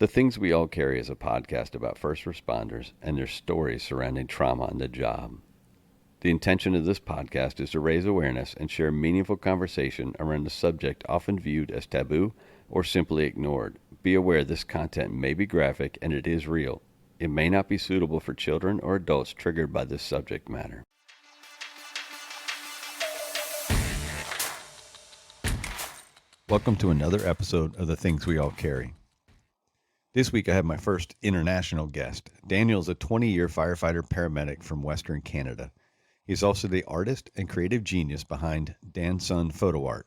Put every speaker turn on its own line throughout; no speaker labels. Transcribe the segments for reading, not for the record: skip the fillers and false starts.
The Things We All Carry is a podcast about first responders and their stories surrounding trauma on the job. The intention of this podcast is to raise awareness and share meaningful conversation around a subject often viewed as taboo or simply ignored. Be aware this content may be graphic and it is real. It may not be suitable for children or adults triggered by this subject matter. Welcome to another episode of The Things We All Carry. This week I have my first international guest. Daniel is a 20-year firefighter paramedic from Western Canada. He's also the artist and creative genius behind DanSun PhotoArt.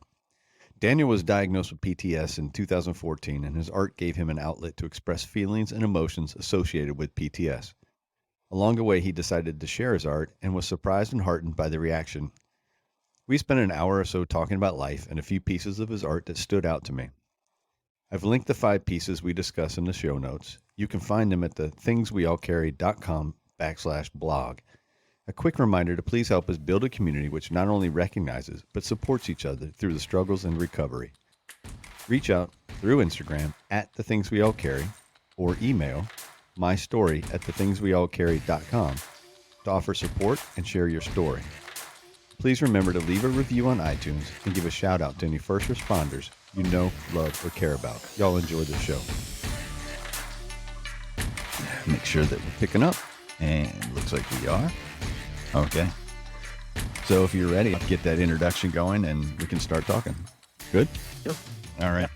Daniel was diagnosed with PTS in 2014, and his art gave him an outlet to express feelings and emotions associated with PTS. Along the way, he decided to share his art and was surprised and heartened by the reaction. We spent an hour or so talking about life and a few pieces of his art that stood out to me. I've linked the 5 pieces we discuss in the show notes. You can find them at the thingsweallcarry.com/blog. A quick reminder to please help us build a community which not only recognizes but supports each other through the struggles and recovery. Reach out through Instagram at @thethingsweallcarry or email mystory@thethingsweallcarry.com to offer support and share your story. Please remember to leave a review on iTunes and give a shout out to any first responders you know, love, or care about. Y'all enjoy the show. Make sure that we're picking up, and looks like we are. Okay. So if you're ready, get that introduction going and we can start talking. Good?
Yep.
All right.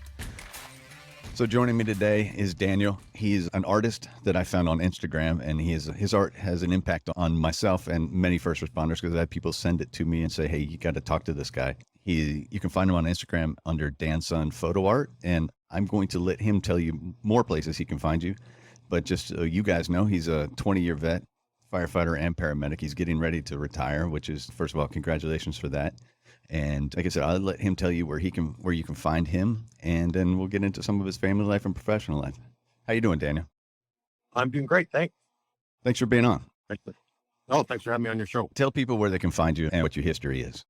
So joining me today is Daniel. He's an artist that I found on Instagram, and his art has an impact on myself and many first responders because I had people send it to me and say, hey, you got to talk to this guy. You can find him on Instagram under DanSun PhotoArt, and I'm going to let him tell you more places he can find you. But just so you guys know, he's a 20-year vet, firefighter and paramedic. He's getting ready to retire, which is, first of all, congratulations for that. And like I said, I'll let him tell you where you can find him, and then we'll get into some of his family life and professional life. How you doing, Daniel?
I'm doing great. Thanks.
Thanks for being on.
Thanks for having me on your show.
Tell people where they can find you and what your history is.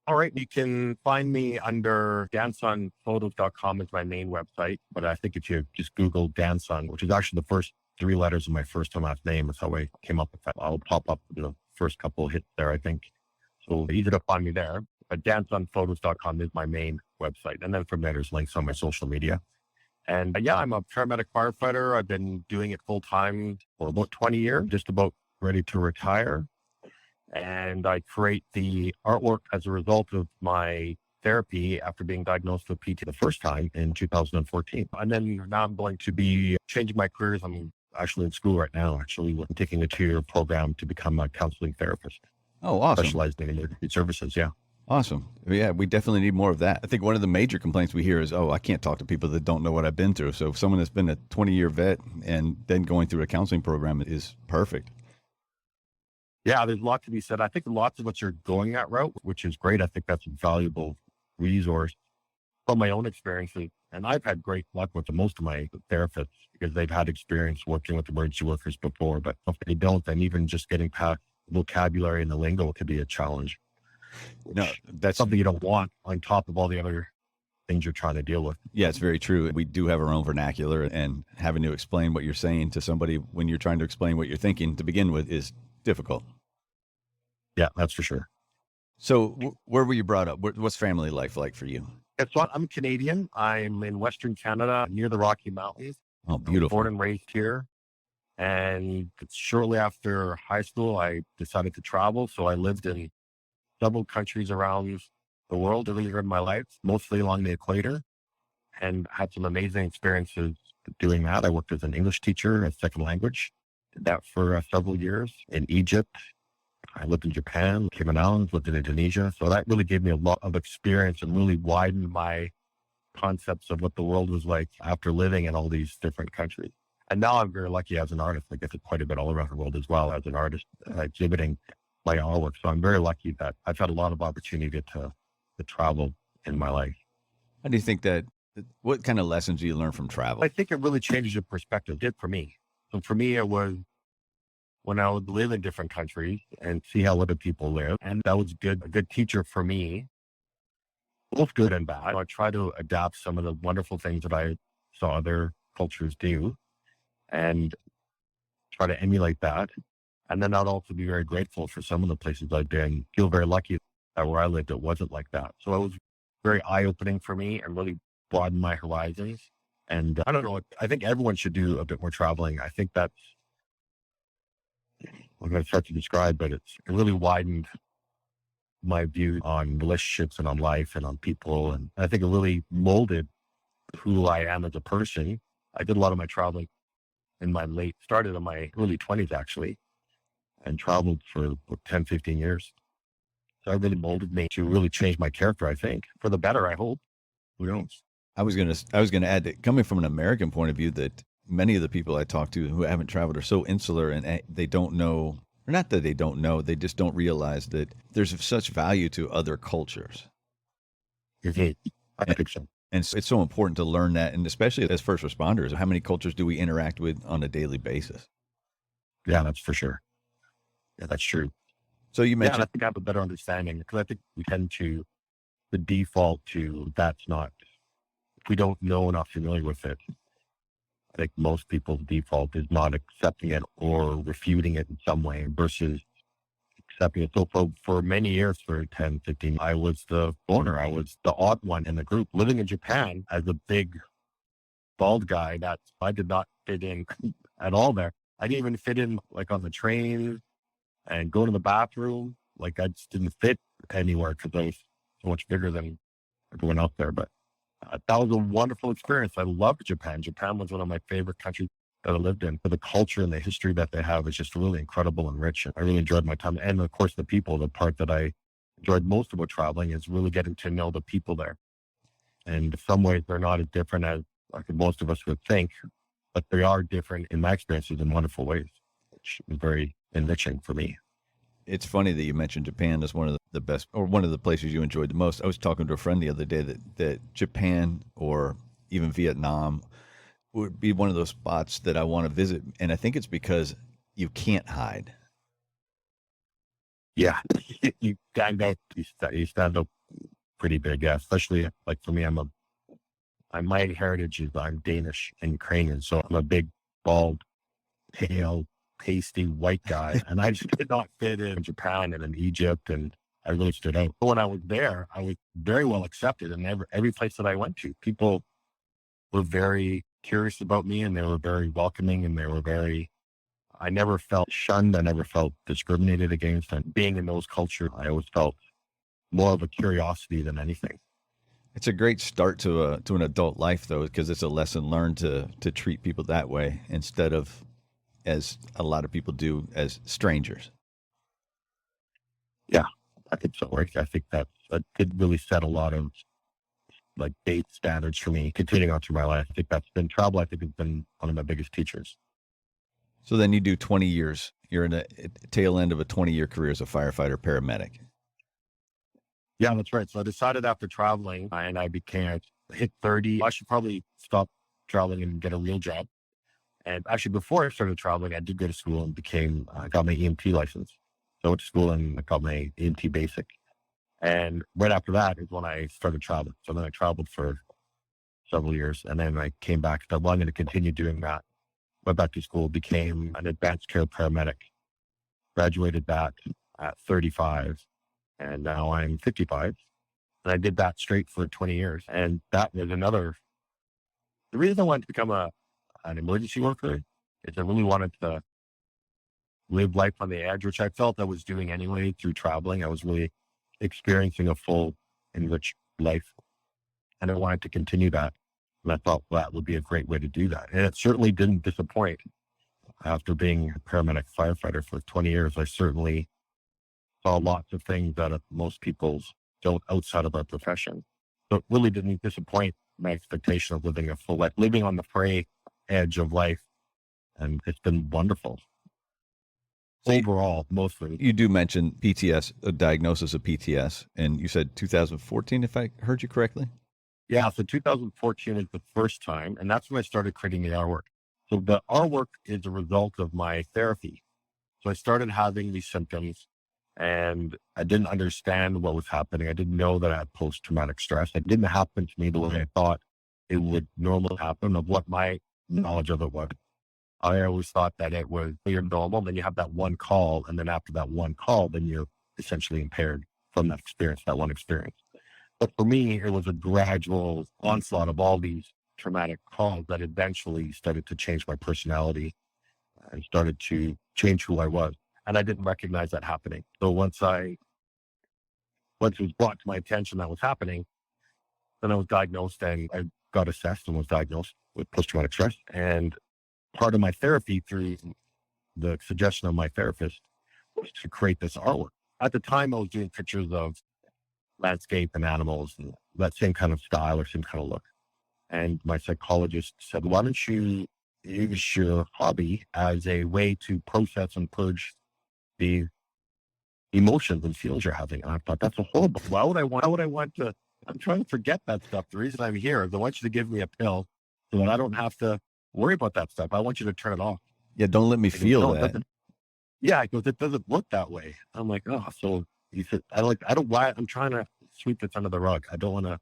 All right. You can find me under DanSunPhotos.com is my main website. But I think if you just Google DanSun, which is actually the first 3 letters of my first and last name, is how I came up with that. I'll pop up in the first couple of hits there, I think. So easy to find me there. But DanSunPhotos.com is my main website. And then from there, there's links on my social media. And I'm a paramedic firefighter. I've been doing it full time for about 20 years, just about ready to retire. And I create the artwork as a result of my therapy after being diagnosed with PT the first time in 2014. And then now I'm going to be changing my careers. I'm actually in school right now, I'm taking a 2-year program to become a counseling therapist.
Oh, awesome.
Specializing in emergency services, yeah.
Awesome. Yeah, we definitely need more of that. I think one of the major complaints we hear is, I can't talk to people that don't know what I've been through. So if someone that's been a 20-year vet and then going through a counseling program is perfect.
Yeah, there's a lot to be said. I think lots of us are going that route, which is great. I think that's a valuable resource from my own experiences. And I've had great luck with most of my therapists because they've had experience working with emergency workers before. But if they don't, then even just getting past vocabulary and the lingo could be a challenge.
No, that's
something you don't want on top of all the other things you're trying to deal with.
Yeah, it's very true. We do have our own vernacular, and having to explain what you're saying to somebody when you're trying to explain what you're thinking to begin with is difficult.
Yeah, that's for sure.
So where were you brought up? What's family life like for you?
I'm Canadian. I'm in Western Canada near the Rocky Mountains.
Oh, beautiful.
Born and raised here. And shortly after high school, I decided to travel. So I lived in several countries around the world earlier in my life, mostly along the equator, and had some amazing experiences doing that. I worked as an English teacher, a second language, did that for several years in Egypt. I lived in Japan, Cayman Islands, lived in Indonesia. So that really gave me a lot of experience and really widened my concepts of what the world was like after living in all these different countries. And now I'm very lucky as an artist. I get to quite a bit all around the world as well as an artist, exhibiting my artwork. So I'm very lucky that I've had a lot of opportunity to travel in my life.
How do you think what kind of lessons do you learn from travel?
I think it really changes your perspective. It did for me. So for me, it was when I would live in different countries and see how other people live. And that was a good teacher for me, both good and bad. I try to adapt some of the wonderful things that I saw other cultures do and try to emulate that. And then I'd also be very grateful for some of the places I've been, feel very lucky that where I lived, it wasn't like that. So it was very eye-opening for me and really broadened my horizons. And I don't know, I think everyone should do a bit more traveling. I think that's, I'm going to start to describe, but it really widened my view on relationships and on life and on people. And I think it really molded who I am as a person. I did a lot of my traveling started in my early 20s actually, and traveled for 10, 15 years. So it really molded me to really change my character, I think, for the better, I hope. Who knows?
I was gonna add that coming from an American point of view, that many of the people I talk to who haven't traveled are so insular, and they don't know, or not that they don't know, they just don't realize that there's such value to other cultures.
I think so.
And it's so important to learn that, and especially as first responders, how many cultures do we interact with on a daily basis?
Yeah, that's for sure. Yeah, that's true.
So you
Yeah, and
mentioned,
I think I have a better understanding because I think we tend to the default to that's not, if we don't know enough familiar with it, I think most people's default is not accepting it or refuting it in some way versus accepting it. So for many years, for 10, 15, I was the owner. I was the odd one in the group. Living in Japan as a big bald guy, that I did not fit in at all there. I didn't even fit in like on the train and go to the bathroom. Like I just didn't fit anywhere because I was so much bigger than everyone else there. But that was a wonderful experience. I loved Japan. Japan was one of my favorite countries that I lived in. For the culture and the history that they have is just really incredible and rich. And I really enjoyed my time. And of course, the people, the part that I enjoyed most about traveling is really getting to know the people there. And in some ways, they're not as different as I think most of us would think, but they are different in my experiences in wonderful ways, which was very enriching for me.
it's funny that you mentioned Japan as one of the best, or one of the places you enjoyed the most. I was talking to a friend the other day that Japan or even Vietnam would be one of those spots that I want to visit. And I think it's because you can't hide.
Yeah, you stand out. You stand up pretty big, yeah. Especially like for me, my heritage is I'm Danish and Ukrainian, so I'm a big, bald, pale, pasty white guy, and I just did not fit in Japan and in Egypt, and I really stood out. But when I was there, I was very well accepted, and every place that I went to, people were very curious about me, and they were very welcoming, and they were very. I never felt shunned. I never felt discriminated against. And being in those cultures, I always felt more of a curiosity than anything.
It's a great start to an adult life, though, because it's a lesson learned to treat people that way instead of, as a lot of people do, as strangers.
Yeah, I think so. Right? I think that did really set a lot of like date standards for me continuing on through my life. I think that's been travel. I think has been one of my biggest teachers.
So then you do 20 years. You're in a tail end of a 20-year career as a firefighter paramedic.
Yeah, that's right. So I decided after traveling and I hit 30, I should probably stop traveling and get a real job. And actually, before I started traveling, I did go to school and I got my EMT license. So I went to school and I got my EMT basic. And right after that is when I started traveling. So then I traveled for several years and then I came back. So I'm going to continue doing that. Went back to school, became an advanced care paramedic, graduated that at 35, and now I'm 55. And I did that straight for 20 years. And that was the reason I wanted to become an emergency worker is I really wanted to live life on the edge, which I felt I was doing anyway through traveling. I was really experiencing a full, enriched life. And I wanted to continue that. And I thought that would be a great way to do that. And it certainly didn't disappoint. After being a paramedic firefighter for 20 years, I certainly saw lots of things that most people don't outside of our profession. So it really didn't disappoint my expectation of living a full life, living on the fray edge of life. And it's been wonderful.
So
overall, mostly.
You do mention PTS, a diagnosis of PTS, and you said 2014, if I heard you correctly?
Yeah, so 2014 is the first time, and that's when I started creating the artwork. So the artwork is a result of my therapy. So I started having these symptoms and I didn't understand what was happening. I didn't know that I had post-traumatic stress. It didn't happen to me the way I thought it would normally happen, of what my knowledge of it was. I always thought that it was you're normal, then you have that one call, and then after that one call, then you're essentially impaired from that experience, that one experience. But for me, it was a gradual onslaught of all these traumatic calls that eventually started to change my personality and started to change who I was. And I didn't recognize that happening. So once it was brought to my attention that was happening, then I was diagnosed and I got assessed and was diagnosed with post-traumatic stress. And part of my therapy, through the suggestion of my therapist, was to create this artwork. At the time, I was doing pictures of landscape and animals and that same kind of style or same kind of look. And my psychologist said, why don't you use your hobby as a way to process and purge the emotions and feelings you're having? And I thought, that's a horrible. Why would I want to? I'm trying to forget that stuff. The reason I'm here is I want you to give me a pill so that I don't have to worry about that stuff. I want you to turn it off.
Yeah, don't let me feel
No,
that.
yeah, because it doesn't work that way. I'm like, oh, so he said, I'm trying to sweep this under the rug. I don't want to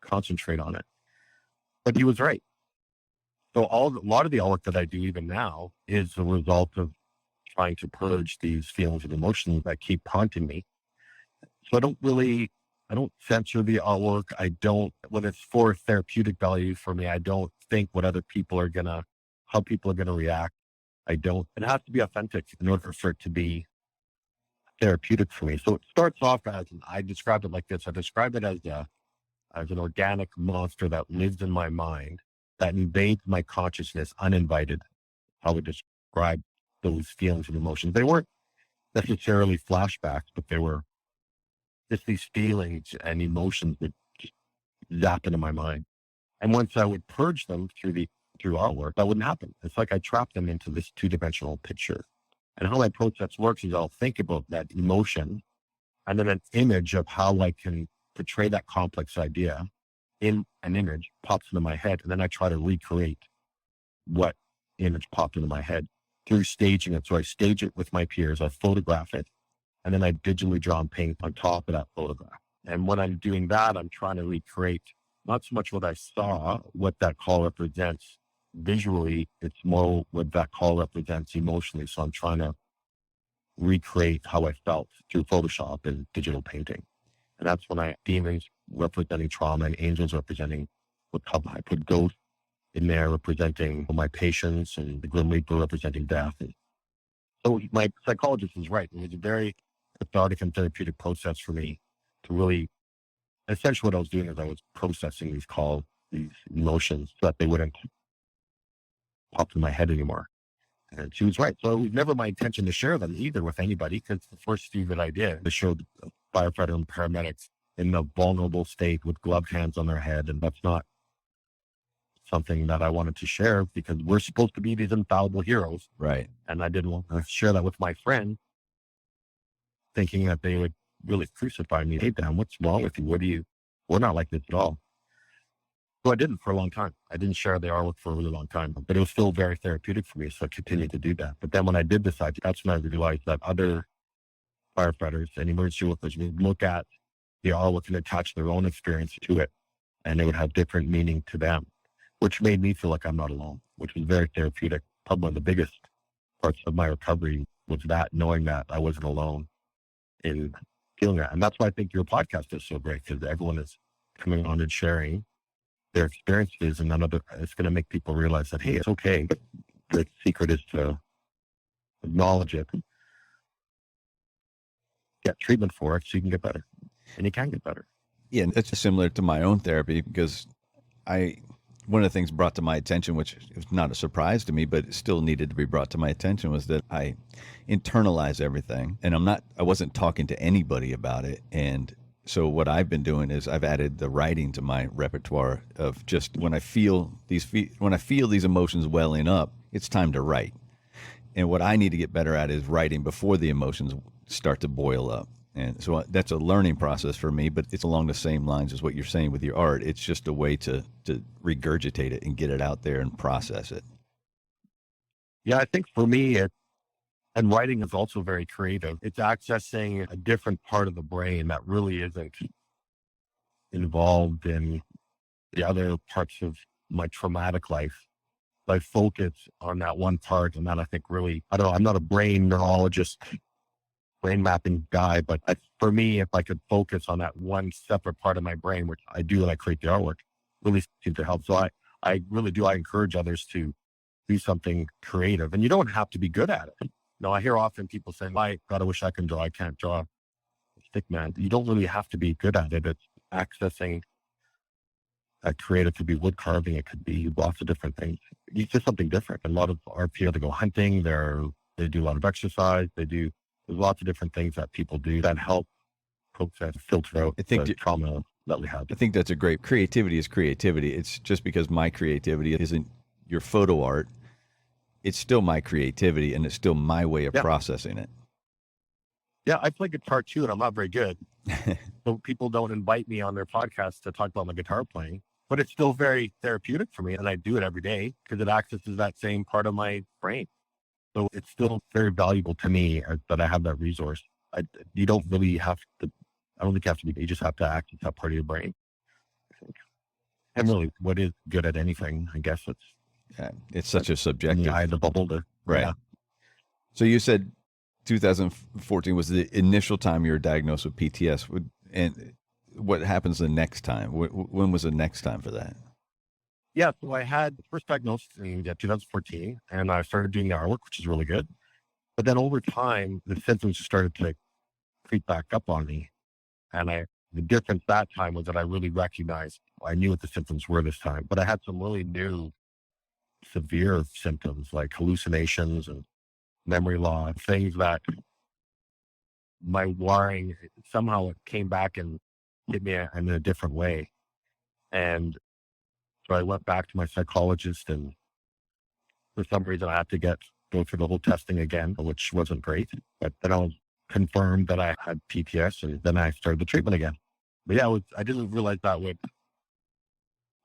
concentrate on it. But he was right. So a lot of the artwork that I do even now is a result of trying to purge these feelings and emotions that keep haunting me. So I don't censor the artwork. When it's for therapeutic value for me, I don't think how people are going to react. It has to be authentic in order for it to be therapeutic for me. So it starts off I described it like this. I described it as an organic monster that lives in my mind, that invades my consciousness uninvited. I would describe those feelings and emotions. They weren't necessarily flashbacks, but they were just these feelings and emotions that just zap into my mind. And once I would purge them through artwork, that wouldn't happen. It's like I trapped them into this two-dimensional picture. And how my process works is I'll think about that emotion and then an image of how I can portray that complex idea in an image pops into my head. And then I try to recreate what image popped into my head through staging it. So I stage it with my peers, I photograph it, and then I digitally draw and paint on top of that photograph. And when I'm doing that, I'm trying to recreate not so much what I saw, what that call represents visually, it's more what that call represents emotionally. So I'm trying to recreate how I felt through Photoshop and digital painting. And that's when demons representing trauma and angels representing I put ghosts in there representing my patience and the Grim Reaper representing death. And so my psychologist was right. It was a very cathartic and therapeutic process for me to really, essentially what I was doing is I was processing these emotions so that they wouldn't pop in my head anymore. And she was right. So it was never my intention to share them either with anybody, because the first thing that I did to show the firefighter and paramedics in the vulnerable state with gloved hands on their head. And that's not something that I wanted to share because we're supposed to be these infallible heroes.
Right.
And I didn't want to share that with my friend, thinking that they would really crucify me. Hey, Dan, what's wrong with you? We're not like this at all. So I didn't for a long time. I didn't share the artwork for a really long time, but it was still very therapeutic for me. So I continued to do that. But then when I did decide, that's when I realized that other firefighters and emergency workers would look at the artwork and attach their own experience to it. And it would have different meaning to them, which made me feel like I'm not alone, which was very therapeutic. Probably one of the biggest parts of my recovery was that, knowing that I wasn't alone in feeling that. And that's why I think your podcast is so great, because everyone is coming on and sharing their experiences, and it's going to make people realize that, hey, it's okay. The secret is to acknowledge it, get treatment for it so you can get better. And you can get better.
Yeah, and it's similar to my own therapy, because one of the things brought to my attention, which was not a surprise to me, but it still needed to be brought to my attention, was that I internalize everything, and I wasn't talking to anybody about it. And so what I've been doing is I've added the writing to my repertoire of just when I feel these emotions welling up, it's time to write. And what I need to get better at is writing before the emotions start to boil up. And so that's a learning process for me, but it's along the same lines as what you're saying with your art. It's just a way to regurgitate it and get it out there and process it.
Yeah, I think for me, and writing is also very creative. It's accessing a different part of the brain that really isn't involved in the other parts of my traumatic life. I focus on that one part, and that I think really, I don't know, I'm not a brain neurologist, brain mapping guy, but for me, if I could focus on that one separate part of my brain, which I do when I create the artwork, really seems to help. So I really do. I encourage others to do something creative, and you don't have to be good at it. No, I hear often people saying, God, I wish I can draw. I can't draw a stick man. You don't really have to be good at it. It's accessing that creative. It could be wood carving. It could be lots of different things. It's just something different. A lot of our people, they go hunting. They do a lot of exercise. There's lots of different things that people do that help process, filter out the trauma that we have.
I think that's a great, creativity is creativity. It's just because my creativity isn't your photo art, it's still my creativity and it's still my way of processing it.
Yeah, I play guitar too, and I'm not very good. So people don't invite me on their podcast to talk about my guitar playing, but it's still very therapeutic for me. And I do it every day because it accesses that same part of my brain. So it's still very valuable to me that I have that resource. You don't really have to, I don't think you have to be, you just have to access that part of your brain, I think. And really, what is good at anything? I guess
it's such a subjective.
I had the bubble to,
right. Yeah. So you said 2014 was the initial time you were diagnosed with PTS. And what happens the next time? When was the next time for that?
Yeah, so I had the first diagnosis in 2014, and I started doing the artwork, which is really good. But then over time, the symptoms started to creep back up on me. And the difference that time was that I really recognized, I knew what the symptoms were this time, but I had some really new severe symptoms like hallucinations and memory loss, things that my wiring, somehow it came back and hit me in a different way. And so I went back to my psychologist, and for some reason I had to go through the whole testing again, which wasn't great. But then I was confirmed that I had PTS, and then I started the treatment again. But yeah, I didn't realize that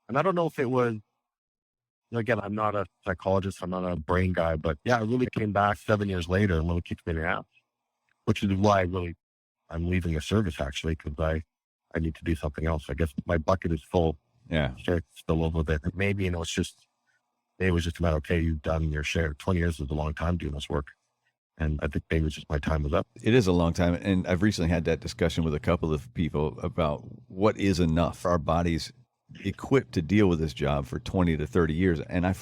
and I don't know if it was, again, I'm not a psychologist, I'm not a brain guy, but yeah, I really came back 7 years later and really kicked me in the ass, which is why I'm leaving the service actually, because I need to do something else. I guess my bucket is full.
Yeah.
Still over with it. Maybe, it was just a matter, okay, you've done your share. 20 years is a long time doing this work. And I think maybe it's just my time was up.
It is a long time. And I've recently had that discussion with a couple of people about what is enough. Our bodies equipped to deal with this job for 20 to 30 years. And I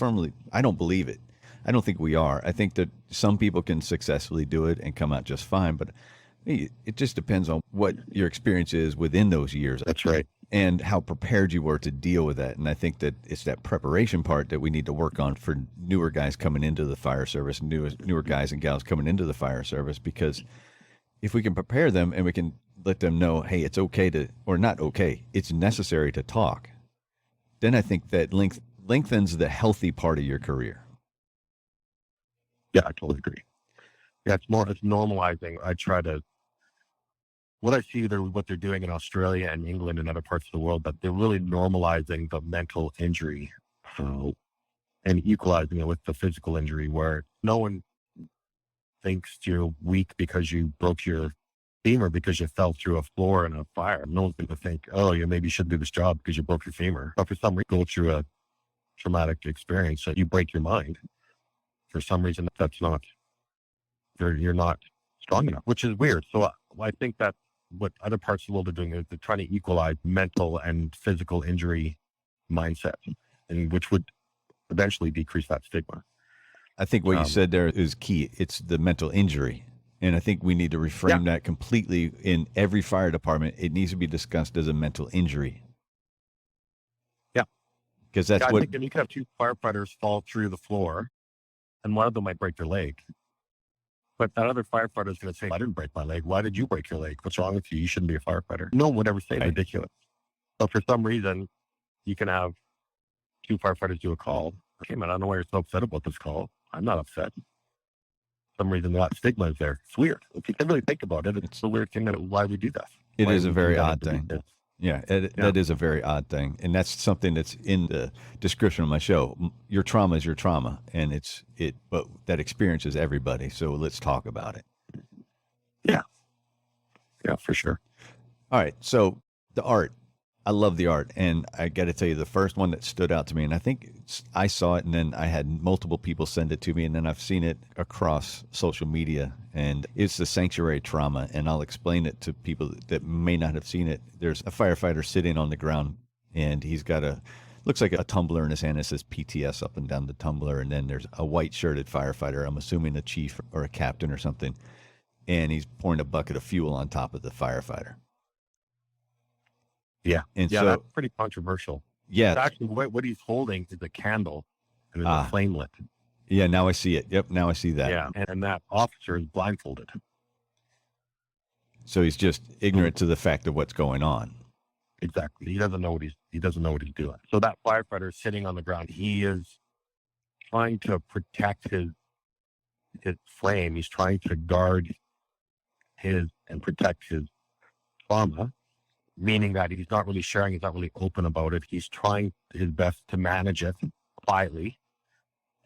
don't believe it. I don't think we are. I think that some people can successfully do it and come out just fine, but it just depends on what your experience is within those years.
That's right.
And how prepared you were to deal with that. And I think that it's that preparation part that we need to work on for newer guys coming into the fire service, newer guys and gals coming into the fire service, because if we can prepare them and we can let them know, hey, it's okay to, or not okay, it's necessary to talk, then I think that lengthens the healthy part of your career.
Yeah, I totally agree. Yeah, it's normalizing. What I see what they're doing in Australia and England and other parts of the world, that they're really normalizing the mental injury and equalizing it with the physical injury, where no one thinks you're weak because you broke your femur because you fell through a floor in a fire. No one's going to think, oh, you maybe shouldn't do this job because you broke your femur. But for some reason, go through a traumatic experience that you break your mind. For some reason, you're not strong enough, which is weird. So I think that what other parts of the world are doing is they're trying to equalize mental and physical injury mindset, and which would eventually decrease that stigma.
I think what you said there is key. It's the mental injury. And I think we need to reframe that completely in every fire department. It needs to be discussed as a mental injury.
Yeah.
Because that's
I think you can have two firefighters fall through the floor and one of them might break their leg. But that other firefighter is going to say, I didn't break my leg. Why did you break your leg? What's wrong with you? You shouldn't be a firefighter. No one would ever say it's ridiculous. But for some reason, you can have two firefighters do a call. Okay, man, I don't know why you're so upset about this call. I'm not upset. For some reason, that stigma is there. It's weird. If you can really think about it, it's a weird thing why we do that.
It is a very odd thing. Yeah, that is a very odd thing. And that's something that's in the description of my show. Your trauma is your trauma, and but that experience is everybody. So let's talk about it.
Yeah. Yeah, for sure.
All right. So the art, I love the art, and I got to tell you, the first one that stood out to me, and I think I saw it, and then I had multiple people send it to me, and then I've seen it across social media, and it's the sanctuary trauma, and I'll explain it to people that may not have seen it. There's a firefighter sitting on the ground, and he's got looks like a tumbler in his hand. It says PTS up and down the tumbler, and then there's a white shirted firefighter. I'm assuming a chief or a captain or something, and he's pouring a bucket of fuel on top of the firefighter.
Yeah.
And
yeah,
so,
that's pretty controversial.
yeah,
It's actually, what he's holding is a candle and it's a flame lit.
yeah, now I see it. Yep, now I see that.
Yeah. And that officer is blindfolded.
So he's just ignorant to the fact of what's going on.
Exactly. He doesn't know what he's doing. So that firefighter is sitting on the ground. He is trying to protect his flame. He's trying to guard and protect his trauma, meaning that he's not really sharing, he's not really open about it. He's trying his best to manage it quietly.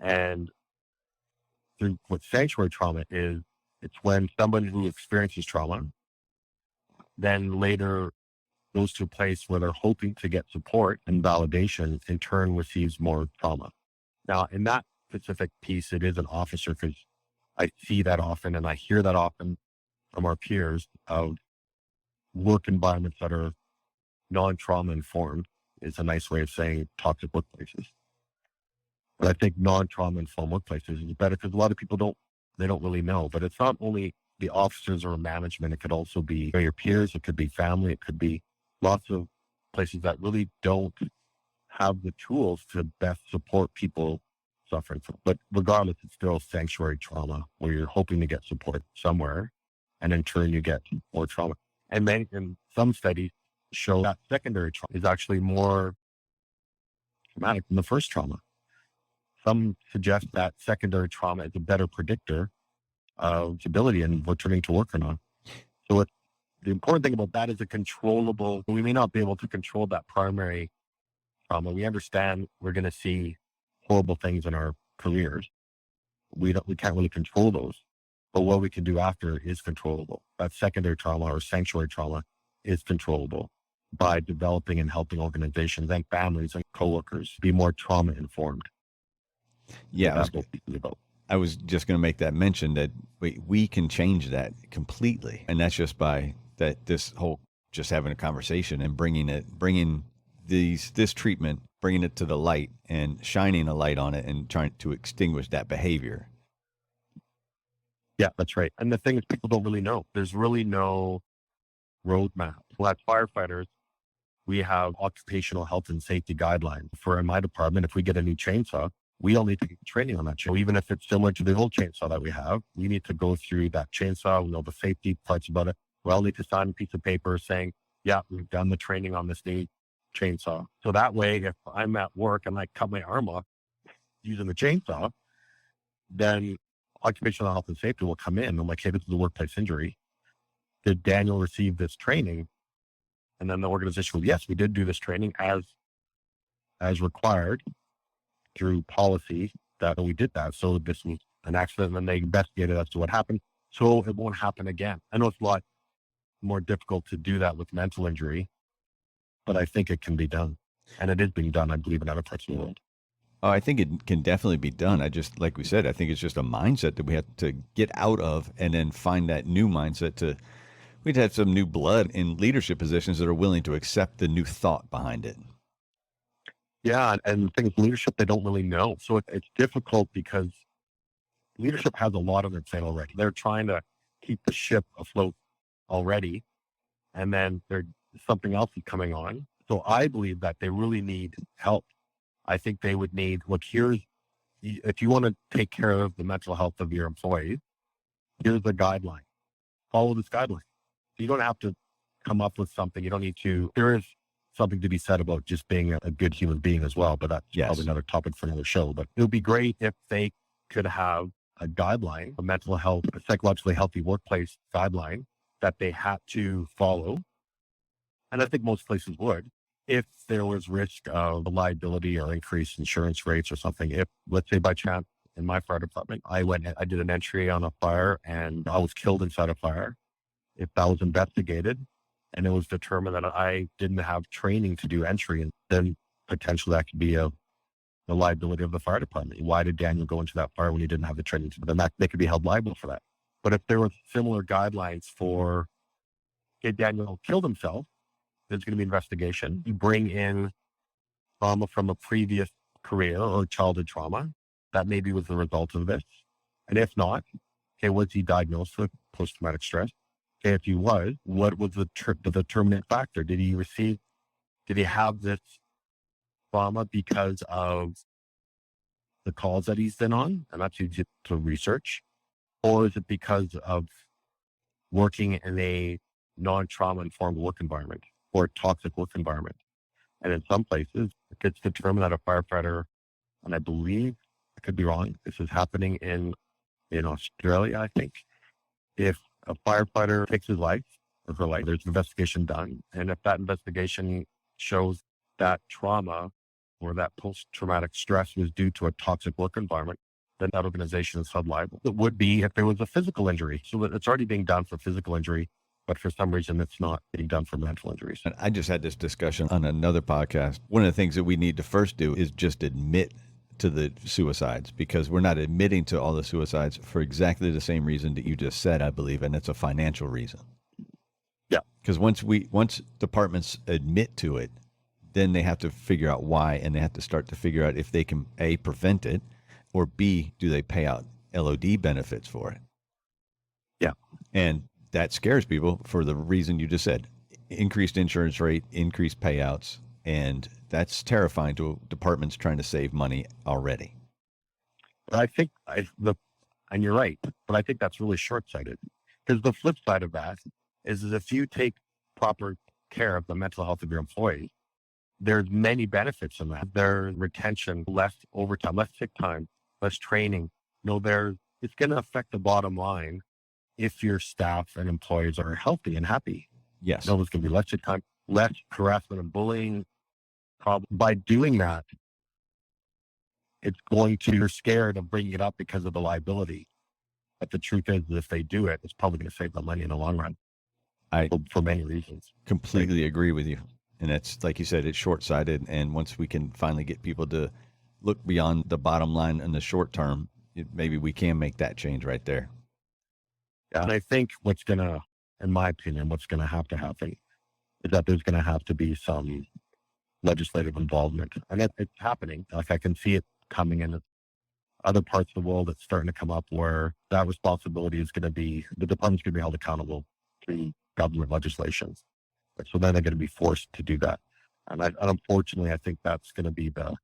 And through what sanctuary trauma is, it's when someone who experiences trauma then later goes to a place where they're hoping to get support and validation, in turn receives more trauma. Now, in that specific piece, it is an officer, because I see that often and I hear that often from our peers of work environments that are non-trauma informed, is a nice way of saying toxic workplaces. But I think non-trauma informed workplaces is better, because a lot of people don't really know. But it's not only the officers or management, it could also be your peers, it could be family, it could be lots of places that really don't have the tools to best support people suffering from. But regardless, it's still sanctuary trauma, where you're hoping to get support somewhere, and in turn you get more trauma. And then in some studies show that secondary trauma is actually more traumatic than the first trauma. Some suggest that secondary trauma is a better predictor of stability and returning to work or not. So the important thing about that is we may not be able to control that primary trauma. We understand we're going to see horrible things in our careers. We can't really control those, but what we can do after is controllable. That secondary trauma or sanctuary trauma is controllable by developing and helping organizations and families and coworkers be more trauma informed.
Yeah, I was just going to make that mention that we can change that completely, and that's just by this whole just having a conversation and bringing this treatment, bringing it to the light and shining a light on it and trying to extinguish that behavior.
Yeah, that's right. And the thing is, people don't really know. There's really no roadmap. Well, as firefighters, we have occupational health and safety guidelines. In my department, if we get a new chainsaw, we all need to get training on that chainsaw. Even if it's similar to the old chainsaw that we have, we need to go through that chainsaw. We know the safety parts about it. We all need to sign a piece of paper saying, yeah, we've done the training on this new chainsaw. So that way, if I'm at work and I cut my arm off using the chainsaw, then occupational health and safety will come in. I'm like, hey, this is a workplace injury. Did Daniel receive this training? And then the organization will, yes, we did do this training as required through policy, that we did that. So this was an accident, and they investigated as to what happened, so it won't happen again. I know it's a lot more difficult to do that with mental injury, but I think it can be done. And it is being done, I believe, in other parts of the world.
Oh, I think it can definitely be done. Like we said, I think it's just a mindset that we have to get out of, and then find that new mindset we'd have some new blood in leadership positions that are willing to accept the new thought behind it.
Yeah. And the thing is, leadership, they don't really know. So it's difficult, because leadership has a lot on their plate already. They're trying to keep the ship afloat already, and then there's something else is coming on. So I believe that they really need help. I think they would need, if you want to take care of the mental health of your employees, here's a guideline. Follow this guideline. You don't have to come up with something. You don't need to. There is something to be said about just being a good human being as well, but that's probably another topic for another show. But it would be great if they could have a guideline, a mental health, a psychologically healthy workplace guideline that they had to follow. And I think most places would, if there was risk of liability or increased insurance rates or something. If, let's say by chance, in my fire department, I did an entry on a fire and I was killed inside a fire. If that was investigated and it was determined that I didn't have training to do entry, and then potentially that could be the liability of the fire department. Why did Daniel go into that fire when he didn't have the training? Then they could be held liable for that. But if there were similar guidelines for, okay, Daniel killed himself, there's going to be investigation. You bring in trauma from a previous career or childhood trauma that maybe was the result of this. And if not, okay, was he diagnosed with post-traumatic stress? Okay, if he was, what was the determinant factor? Did he have this trauma because of the calls that he's been on? And that's easy to research. Or is it because of working in a non-trauma informed work environment or toxic work environment? And in some places, it gets determined that a firefighter, and I believe, I could be wrong, this is happening in Australia, I think. If a firefighter takes his life or her life, there's an investigation done. And if that investigation shows that trauma or that post-traumatic stress was due to a toxic work environment, then that organization is held liable. It would be if there was a physical injury. So it's already being done for physical injury, but for some reason it's not being done for mental injuries.
And I just had this discussion on another podcast. One of the things that we need to first do is just admit to the suicides, because we're not admitting to all the suicides for exactly the same reason that you just said, I believe, and it's a financial reason.
Yeah.
Because once departments admit to it, then they have to figure out why, and they have to start to figure out if they can A, prevent it, or B, do they pay out LOD benefits for it?
Yeah.
And that scares people for the reason you just said. Increased insurance rate, increased payouts, and that's terrifying to departments trying to save money already.
But I think, and you're right, but I think that's really short-sighted, because the flip side of that is if you take proper care of the mental health of your employees, there's many benefits in that. There's retention, less overtime, less sick time, less training. It's going to affect the bottom line if your staff and employees are healthy and happy.
Yes.
There's going to be less sick time, less harassment and bullying. By doing that, you're scared of bringing it up because of the liability. But the truth is, if they do it, it's probably going to save them money in the long run. For many reasons.
Completely agree with you. And that's, like you said, it's short-sighted. And once we can finally get people to look beyond the bottom line in the short term, maybe we can make that change right there.
Yeah. And I think in my opinion, what's going to have to happen is that there's going to have to be some legislative involvement. And it's happening. Like, I can see it coming in other parts of the world. It's starting to come up where that responsibility is going to be, the department's going to be held accountable to government legislations. So then they're going to be forced to do that. And unfortunately, I think that's going to be the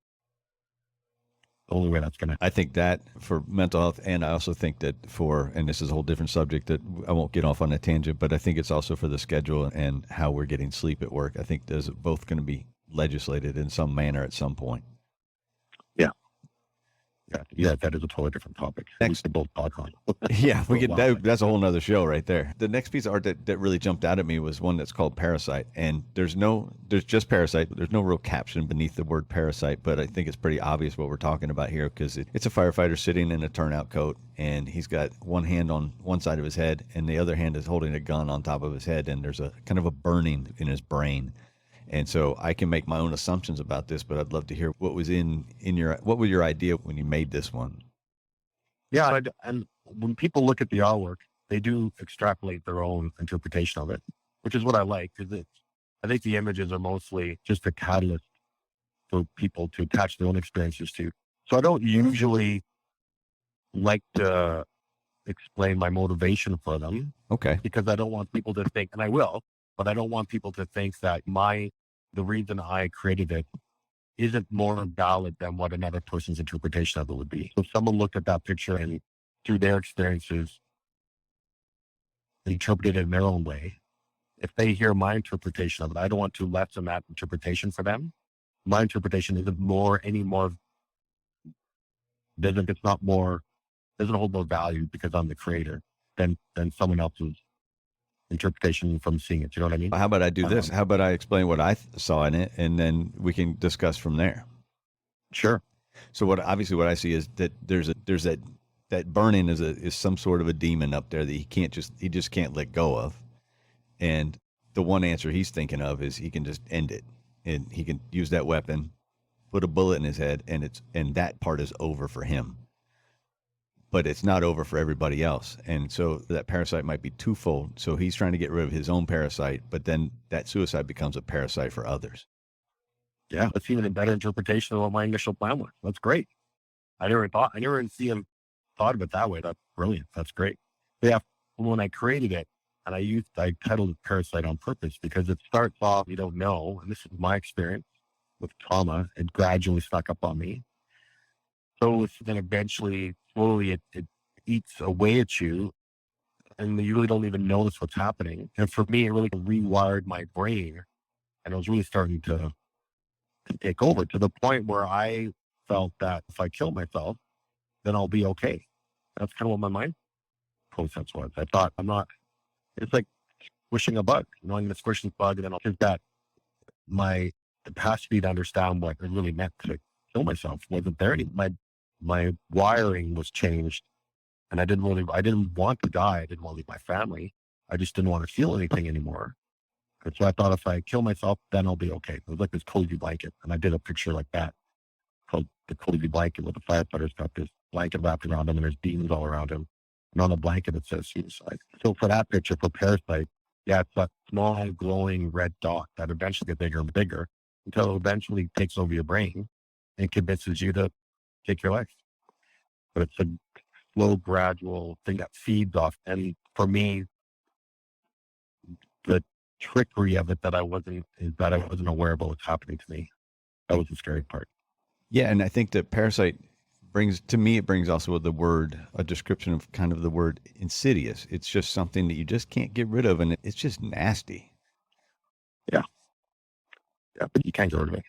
only way that's going to happen.
I think that for mental health, and I also think that and this is a whole different subject that I won't get off on a tangent, but I think it's also for the schedule and how we're getting sleep at work. I think those are both going to be legislated in some manner at some point.
Yeah, that is a totally different topic.
Next,
to both talk on.
Yeah, that's a whole nother show right there. The next piece of art that really jumped out at me was one that's called Parasite, and there's just Parasite. There's no real caption beneath the word Parasite, but I think it's pretty obvious what we're talking about here, because it's a firefighter sitting in a turnout coat, and he's got one hand on one side of his head, and the other hand is holding a gun on top of his head, and there's a kind of a burning in his brain. And so I can make my own assumptions about this, but I'd love to hear what was what was your idea when you made this one?
Yeah. And when people look at the artwork, they do extrapolate their own interpretation of it, which is what I like, because I think the images are mostly just a catalyst for people to attach their own experiences to. So I don't usually like to explain my motivation for them.
Okay.
Because I don't want people to think, and I will, but I don't want people to think that the reason I created it isn't more valid than what another person's interpretation of it would be. So if someone looked at that picture and through their experiences, interpreted it in their own way, if they hear my interpretation of it, I don't want to lessen that interpretation for them. My interpretation doesn't hold more value because I'm the creator than someone else's interpretation from seeing it. You know what I mean?
How about I do this? How about I explain what I saw in it, and then we can discuss from there.
Sure.
So what I see is that there's that burning is some sort of a demon up there that he just can't let go of. And the one answer he's thinking of is he can just end it, and he can use that weapon, put a bullet in his head, and that part is over for him. But it's not over for everybody else. And so that parasite might be twofold. So he's trying to get rid of his own parasite, but then that suicide becomes a parasite for others.
Yeah, that's even a better interpretation of what my initial plan was. That's great. I never thought of it that way. That's brilliant. That's great. But yeah, when I created it, and I titled it Parasite on purpose because it starts off, you don't know, and this is my experience with trauma. It gradually snuck up on me. So then eventually, slowly, it eats away at you, and you really don't even notice what's happening. And for me, it really rewired my brain, and it was really starting to take over to the point where I felt that if I kill myself, then I'll be okay. That's kind of what my mind process was. I thought it's like squishing a bug. I'm going to squish this bug, and then I'll just that my capacity to understand what it really meant to kill myself wasn't there anymore. My wiring was changed, and I didn't want to die. I didn't want to leave my family. I just didn't want to feel anything anymore. And so I thought if I kill myself, then I'll be okay. It was like this cozy blanket. And I did a picture like that called the cozy blanket with the firefighter's got this blanket wrapped around him and there's demons all around him. And on the blanket, it says suicide. So for that picture, for Parasite, yeah, it's that small glowing red dot that eventually gets bigger and bigger until it eventually takes over your brain and convinces you to take your life. But it's a slow, gradual thing that feeds off. And for me, the trickery of it that I wasn't aware of what was happening to me. That was the scary part.
Yeah, and I think that parasite brings also a description of kind of the word insidious. It's just something that you just can't get rid of, and it's just nasty.
Yeah, but you can't get rid of it.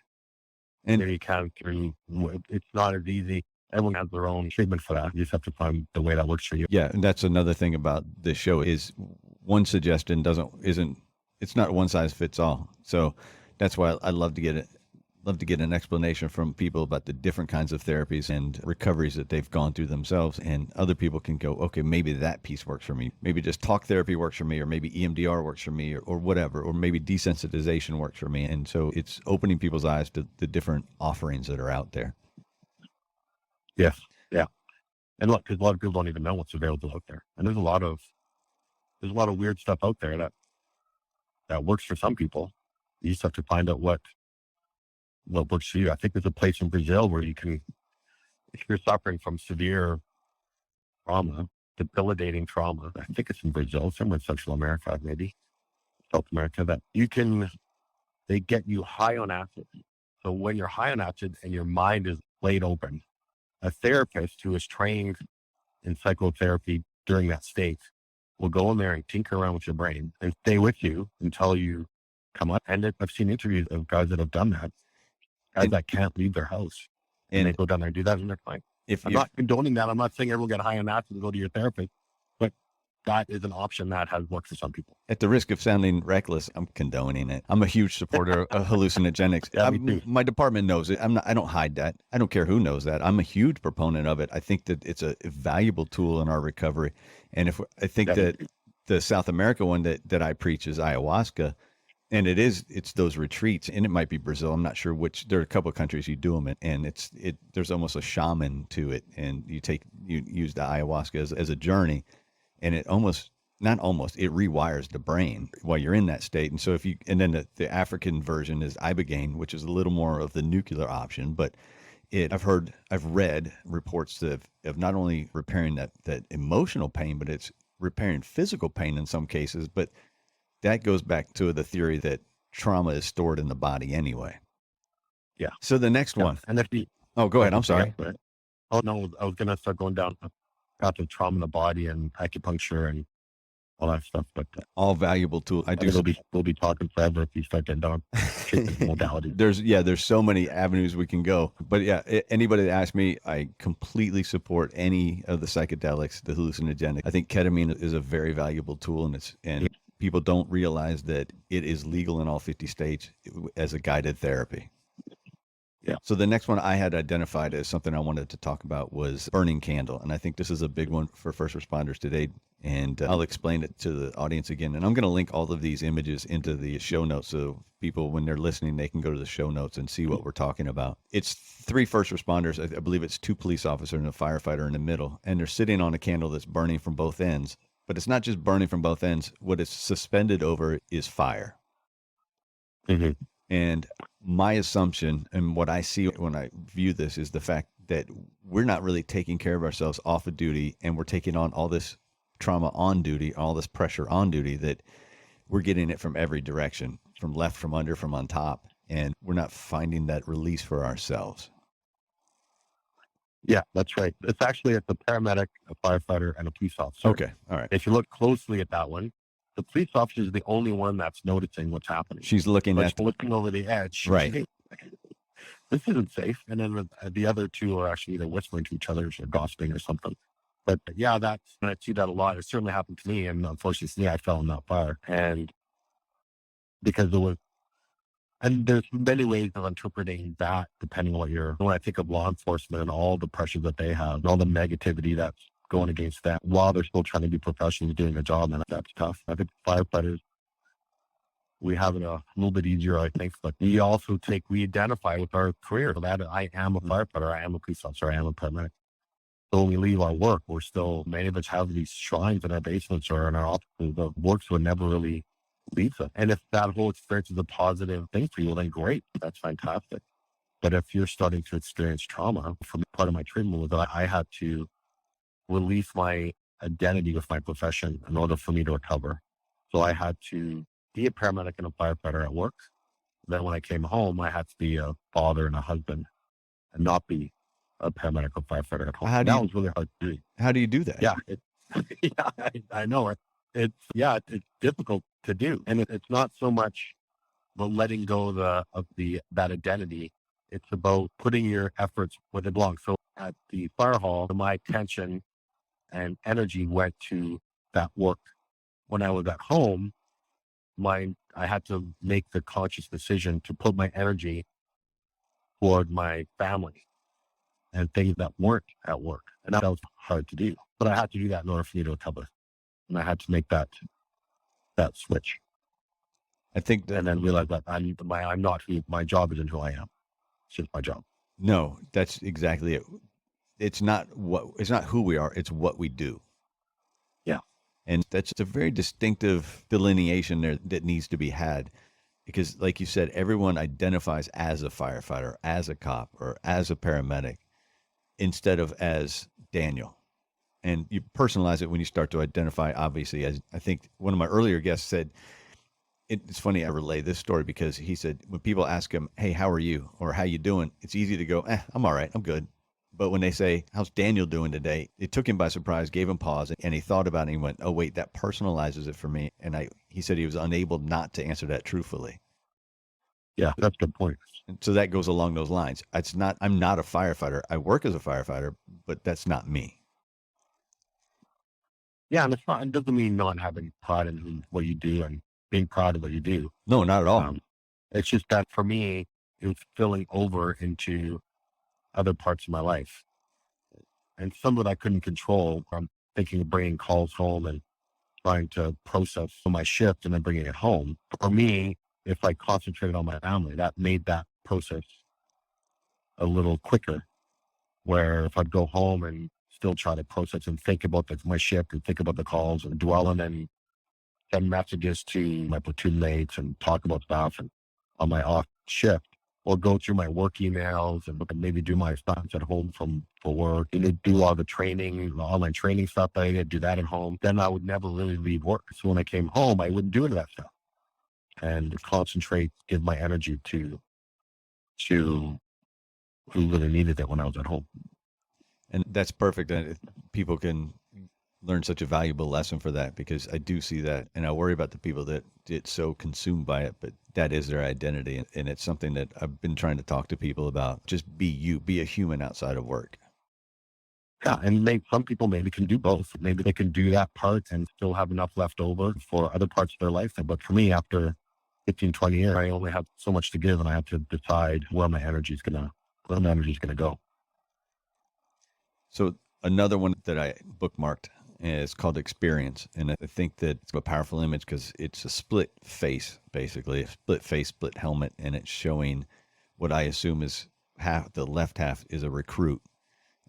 And
you can through. It's not as easy. Everyone has their own treatment for that. You just have to find the way that works for you.
Yeah, and that's another thing about this show is one suggestion it's not one size fits all. So that's why I love to get an explanation from people about the different kinds of therapies and recoveries that they've gone through themselves, and other people can go, okay, maybe that piece works for me. Maybe just talk therapy works for me, or maybe EMDR works for me, or whatever, or maybe desensitization works for me. And so it's opening people's eyes to the different offerings that are out there.
Yes. Yeah. And look, because a lot of people don't even know what's available out there. And there's a lot of weird stuff out there that works for some people. You just have to find out what works for you. I think there's a place in Brazil where you can, if you're suffering from severe trauma, debilitating trauma, I think it's in Brazil, somewhere in Central America, maybe South America, that they get you high on acid. So when you're high on acid and your mind is laid open, a therapist who is trained in psychotherapy during that state will go in there and tinker around with your brain and stay with you until you come up. And I've seen interviews of guys that have done that, guys that can't leave their house. And they go down there and do that and they're fine. I'm not condoning that. I'm not saying everyone get high on acid and go to your therapist, but that is an option that has worked for some people.
At the risk of sounding reckless, I'm condoning it. I'm a huge supporter of hallucinogenics.
Yeah, me too.
My department knows it. I don't hide that. I don't care who knows that. I'm a huge proponent of it. I think that it's a valuable tool in our recovery. And I think that the South America one that I preach is ayahuasca. And it's those retreats, and it might be Brazil. I'm not sure which. There are a couple of countries you do them in, and there's almost a shaman to it, and you use the ayahuasca as a journey, and it rewires the brain while you're in that state. And so and then the African version is ibogaine, which is a little more of the nuclear option, but I've read reports of not only repairing that emotional pain, but it's repairing physical pain in some cases, but that goes back to the theory that trauma is stored in the body anyway.
Yeah.
So the next one.
And
go ahead. I'm sorry.
Oh no, I was going to start going down path of trauma in the body and acupuncture and all that stuff. But
all valuable tools.
We'll be talking forever if you start getting down modality.
There's so many avenues we can go. But yeah, anybody that asks me, I completely support any of the psychedelics, the hallucinogenic. I think ketamine is a very valuable tool, and people don't realize that it is legal in all 50 states as a guided therapy.
Yeah.
So the next one I had identified as something I wanted to talk about was burning candle. And I think this is a big one for first responders today. And I'll explain it to the audience again. And I'm going to link all of these images into the show notes. So people, when they're listening, they can go to the show notes and see what we're talking about. It's 3 first responders. I believe it's 2 police officers and a firefighter in the middle. And they're sitting on a candle that's burning from both ends. But it's not just burning from both ends. What it's suspended over is fire.
Mm-hmm.
And my assumption and what I see when I view this is the fact that we're not really taking care of ourselves off of duty, and we're taking on all this trauma on duty, all this pressure on duty, that we're getting it from every direction, from left, from under, from on top, and we're not finding that release for ourselves.
Yeah, that's right. It's actually at the paramedic, a firefighter, and a police officer.
Okay. All right.
If you look closely at that one, the police officer is the only one that's noticing what's happening.
She's looking
But
at
she's looking over the edge.
Right.
Hey, this isn't safe. And then the other 2 are actually either whispering to each other or gossiping or something. But yeah, I see that a lot. It certainly happened to me. And unfortunately, I fell in that fire. And because there's many ways of interpreting that depending on when I think of law enforcement and all the pressure that they have, and all the negativity that's going against that while they're still trying to be professionals doing a job, and that's tough. I think firefighters, we have it a little bit easier, I think, but we identify with our career. That I am a firefighter, I am a police officer, I am a paramedic. So when we leave our work, many of us have these shrines in our basements or in our offices of works would never really leaves us. And if that whole experience is a positive thing for you, then great, that's fantastic. But if you're starting to experience trauma, for me, part of my treatment was that I had to release my identity with my profession in order for me to recover. So I had to be a paramedic and a firefighter at work. Then when I came home, I had to be a father and a husband and not be a paramedic or firefighter at home. That was really hard to do.
How do you do that?
Yeah, I know it. It's difficult to do, and it's not so much the letting go of that identity. It's about putting your efforts where they belong. So at the fire hall, my attention and energy went to that work. When I was at home, I had to make the conscious decision to put my energy toward my family and things that weren't at work, and that was hard to do. But I had to do that in order for me to recover, and I had to make that switch.
I think that,
and then realize that I'm not who my job isn't who I am. It's just my job.
No, that's exactly it. It's not who we are, it's what we do.
Yeah.
And that's a very distinctive delineation there that needs to be had, because like you said, everyone identifies as a firefighter, as a cop, or as a paramedic instead of as Daniel. And you personalize it when you start to identify, obviously, as I think one of my earlier guests said. It's funny, I relay this story because he said when people ask him, hey, how are you? Or how you doing? It's easy to go, I'm all right, I'm good. But when they say, how's Daniel doing today? It took him by surprise, gave him pause, and he thought about it and he went, oh, wait, that personalizes it for me. And he said he was unable not to answer that truthfully.
Yeah, that's a good point.
And so that goes along those lines. I'm not a firefighter. I work as a firefighter, but that's not me.
Yeah, and it doesn't mean not having pride in what you do and being proud of what you do.
No, not at all.
It's just that for me, it was spilling over into other parts of my life. And some of it I couldn't control. I'm thinking of bringing calls home and trying to process my shift and then bringing it home. For me, if I concentrated on my family, that made that process a little quicker. Where if I'd go home and still try to process and think about my shift and think about the calls and dwell on and send messages to my platoon mates and talk about stuff and on my off shift, or go through my work emails and maybe do my assignments at home for work and do all the training, the online training stuff that I did, do that at home, then I would never really leave work. So when I came home, I wouldn't do any of that stuff and concentrate, give my energy to who really needed it when I was at home.
And that's perfect. And people can learn such a valuable lesson for that, because I do see that. And I worry about the people that get so consumed by it, but that is their identity. And it's something that I've been trying to talk to people about. Just be you, be a human outside of work.
Yeah, and some people maybe can do both. Maybe they can do that part and still have enough left over for other parts of their life. But for me, after 15, 20 years, I only have so much to give, and I have to decide where my energy is gonna go.
So another one that I bookmarked is called Experience. And I think that it's a powerful image because it's a split face, basically, a split face, split helmet. And it's showing what I assume is the left half is a recruit.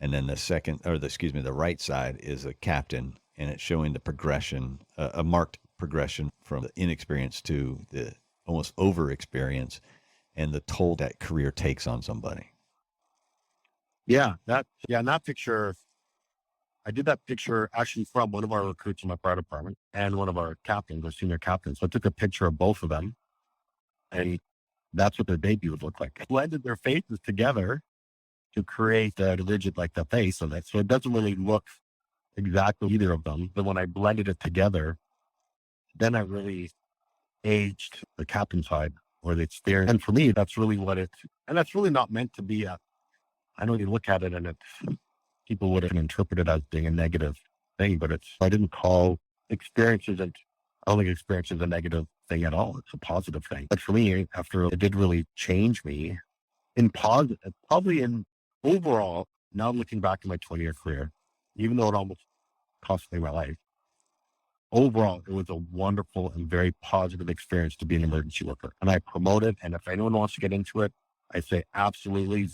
And then the right side is a captain. And it's showing the progression, a marked progression from the inexperience to the almost over experience and the toll that career takes on somebody.
Yeah, in that picture, I did that picture actually from one of our recruits in my fire department and one of our captains, our senior captains. So I took a picture of both of them, and that's what their debut would look like. I blended their faces together to create the rigid, like the face of it. So it doesn't really look exactly either of them. But when I blended it together, then I really aged the captain side or the experience. And for me, that's really and that's really not meant to be I know you look at it and people would interpret it as being a negative thing, but I didn't call experiences, and I don't think experience is a negative thing at all. It's a positive thing. But for me, after it did really change me in positive, probably in overall, now looking back at my 20-year career, even though it almost cost me my life, overall, it was a wonderful and very positive experience to be an emergency worker. And I promote it. And if anyone wants to get into it, I say absolutely,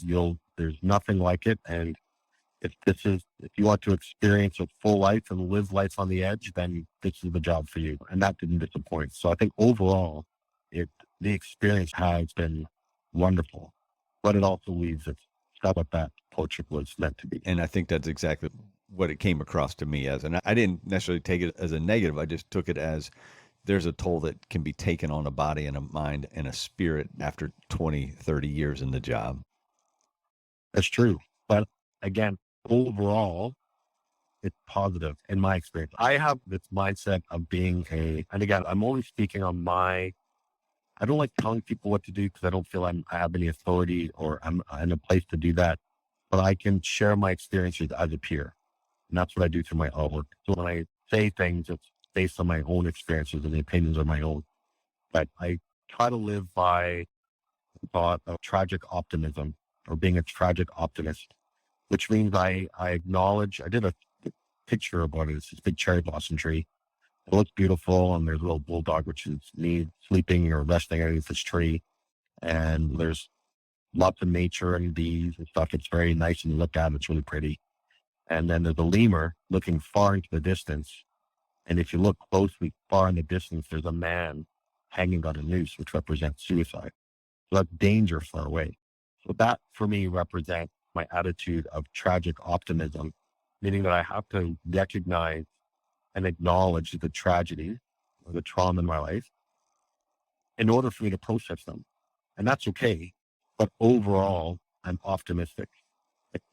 there's nothing like it. And if you want to experience a full life and live life on the edge, then this is the job for you. And that didn't disappoint. So I think overall, the experience has been wonderful, but it also leaves it's not what that portrait was meant to be.
And I think that's exactly what it came across to me as. And I didn't necessarily take it as a negative. I just took it as there's a toll that can be taken on a body and a mind and a spirit after 20, 30 years in the job.
That's true. But again, overall, it's positive in my experience. I have this mindset of being and again, I'm only speaking on I don't like telling people what to do because I don't feel I have any authority or I'm in a place to do that, but I can share my experiences as a peer. And that's what I do through my artwork. So when I say things, it's based on my own experiences and the opinions of my own. But I try to live by the thought of tragic optimism or being a tragic optimist, which means I acknowledge, I did a picture about it. It's this big cherry blossom tree. It looks beautiful, and there's a little bulldog, which is me sleeping or resting underneath this tree. And there's lots of nature and bees and stuff. It's very nice and look at. It's really pretty. And then there's a lemur looking far into the distance. And if you look closely far in the distance, there's a man hanging on a noose, which represents suicide. So that's danger far away. So that for me represents my attitude of tragic optimism, meaning that I have to recognize and acknowledge the tragedy or the trauma in my life in order for me to process them. And that's okay. But overall, I'm optimistic.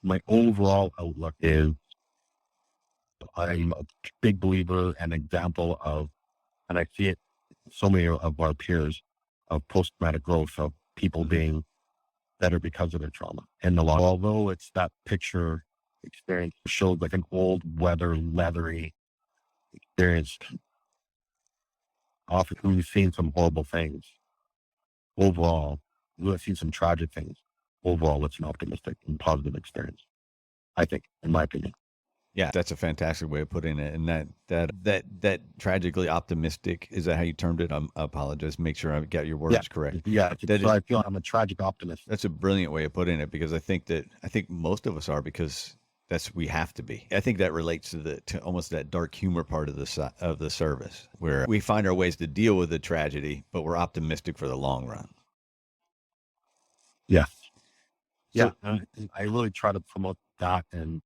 My overall outlook is I'm a big believer and example of, and I see it so many of our peers, of post-traumatic growth, of people being better because of their trauma. And although it's that picture experience showed like an old weather, leathery experience, often we've seen some horrible things. Overall, we've seen some tragic things. Overall, it's an optimistic and positive experience, I think, in my opinion.
Yeah, that's a fantastic way of putting it. And that tragically optimistic, is that how you termed it? I apologize. Make sure I got your words correct.
Yeah. So I feel I'm a tragic optimist.
That's a brilliant way of putting it, because I think most of us are, because we have to be. I think that relates to almost that dark humor part of the service, where we find our ways to deal with the tragedy, but we're optimistic for the long run.
Yeah. So, yeah. I really try to promote that and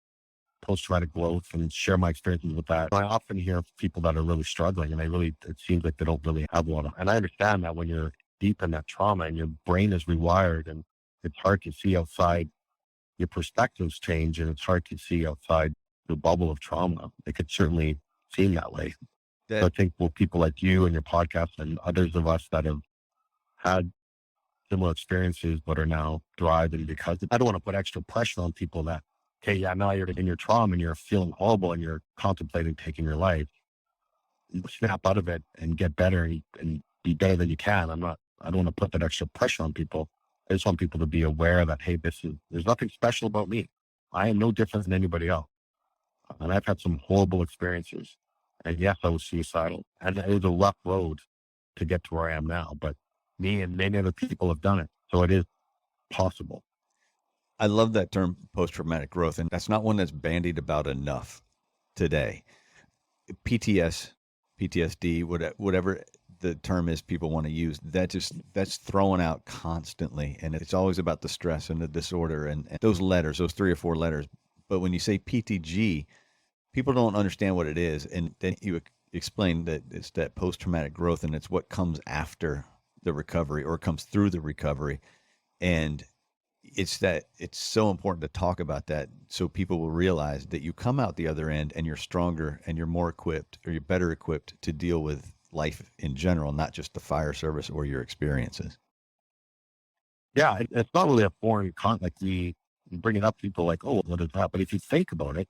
post-traumatic growth and share my experiences with that. I often hear people that are really struggling, and it seems like they don't really have a lot of, and I understand that when you're deep in that trauma and your brain is rewired and it's hard to see outside, your perspectives change and it's hard to see outside the bubble of trauma. It could certainly seem that way. So I think people like you and your podcast and others of us that have had similar experiences but are now thriving, because I don't want to put extra pressure on people that, okay, yeah, now you're in your trauma and you're feeling horrible and you're contemplating taking your life. You snap out of it and get better and be better than you can. I don't want to put that extra pressure on people. I just want people to be aware that, hey, there's nothing special about me. I am no different than anybody else. And I've had some horrible experiences. And yes, I was suicidal. And it was a rough road to get to where I am now. But me and many other people have done it. So it is possible.
I love that term, post-traumatic growth, and that's not one that's bandied about enough today. PTS, PTSD, whatever the term is people want to use, that's thrown out constantly, and it's always about the stress and the disorder and those letters, those 3 or 4 letters. But when you say PTG, people don't understand what it is, and then you explain that it's that post-traumatic growth, and it's what comes after the recovery or comes through the recovery, and it's so important to talk about that so people will realize that you come out the other end and you're stronger and you're more equipped or you're better equipped to deal with life in general, not just the fire service or your experiences.
Yeah, it's not really a foreign concept. Like we bring it up, people like, oh, what is that? But if you think about it,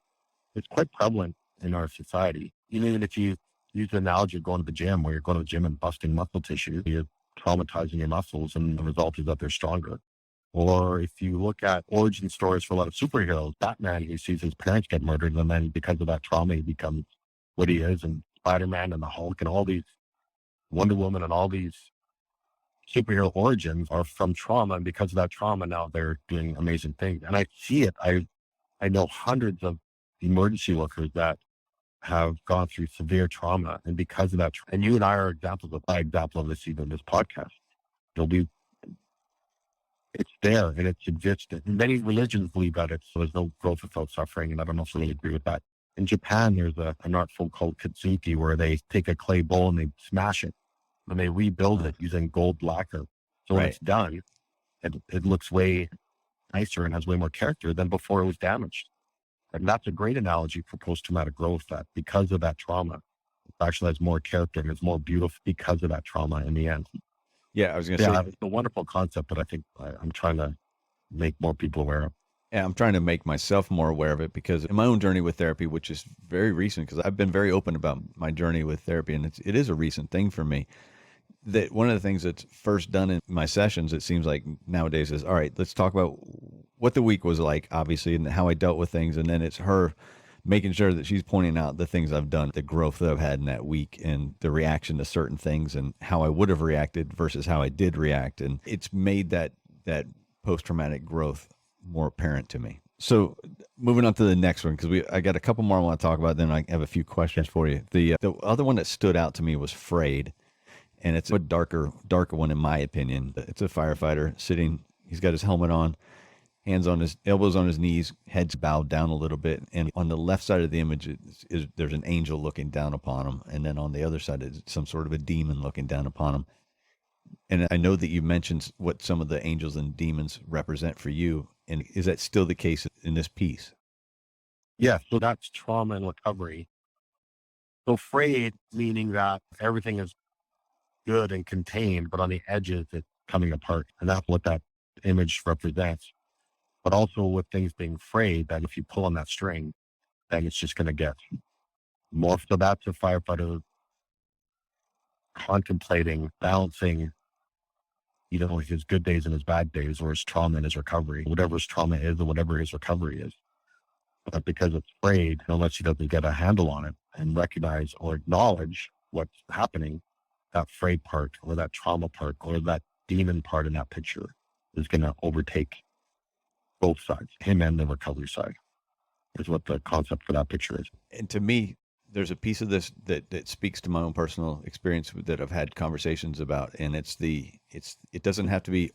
it's quite prevalent in our society. Even if you use the analogy of going to the gym, where you're going to the gym and busting muscle tissue, you're traumatizing your muscles, and the result is that they're stronger. Or if you look at origin stories for a lot of superheroes, Batman, he sees his parents get murdered, and then because of that trauma, he becomes what he is. And Spider-Man and the Hulk and all these Wonder Woman and all these superhero origins are from trauma. And because of that trauma, now they're doing amazing things. And I see it. I know hundreds of emergency workers that have gone through severe trauma. And because of that, and you and I are examples of my example of this, even in this podcast, it's there and it's existed. Many religions believe that so there's no growth without suffering. And I don't know if I really agree with that. In Japan, there's an art form called kintsugi, where they take a clay bowl and they smash it and they rebuild it using gold lacquer. So when it's done, it looks way nicer and has way more character than before it was damaged. And that's a great analogy for post-traumatic growth, that because of that trauma, it actually has more character and it's more beautiful because of that trauma in the end.
Yeah, I was going to say,
it's a wonderful concept that I think I'm trying to make more people aware of.
Yeah, I'm trying to make myself more aware of it, because in my own journey with therapy, which is very recent, because I've been very open about my journey with therapy, and it is a recent thing for me. That one of the things that's first done in my sessions, it seems like nowadays, is, all right, let's talk about what the week was like, obviously, and how I dealt with things. And then it's her making sure that she's pointing out the things I've done, the growth that I've had in that week, and the reaction to certain things, and how I would have reacted versus how I did react. And it's made that post-traumatic growth more apparent to me. So moving on to the next one, because I got a couple more I want to talk about, then I have a few questions for you. The other one that stood out to me was frayed. And it's a darker one, in my opinion. It's a firefighter sitting. He's got his helmet on, hands on his elbows on his knees, head's bowed down a little bit. And on the left side of the image there's an angel looking down upon him. And then on the other side is some sort of a demon looking down upon him. And I know that you mentioned what some of the angels and demons represent for you. And is that still the case in this piece?
Yeah, so that's trauma and recovery. So frayed, meaning that everything is good and contained, but on the edges it's coming apart. And that's what that image represents. But also with things being frayed, that if you pull on that string, then it's just going to get more. So that's a firefighter contemplating, balancing, his good days and his bad days, or his trauma and his recovery, whatever his trauma is or whatever his recovery is. But because it's frayed, unless he doesn't get a handle on it and recognize or acknowledge what's happening, that frayed part or that trauma part or that demon part in that picture is going to overtake both sides, him and the recovery side, is what the concept for that picture is.
And to me, there's a piece of this that speaks to my own personal experience that I've had conversations about. And it doesn't have to be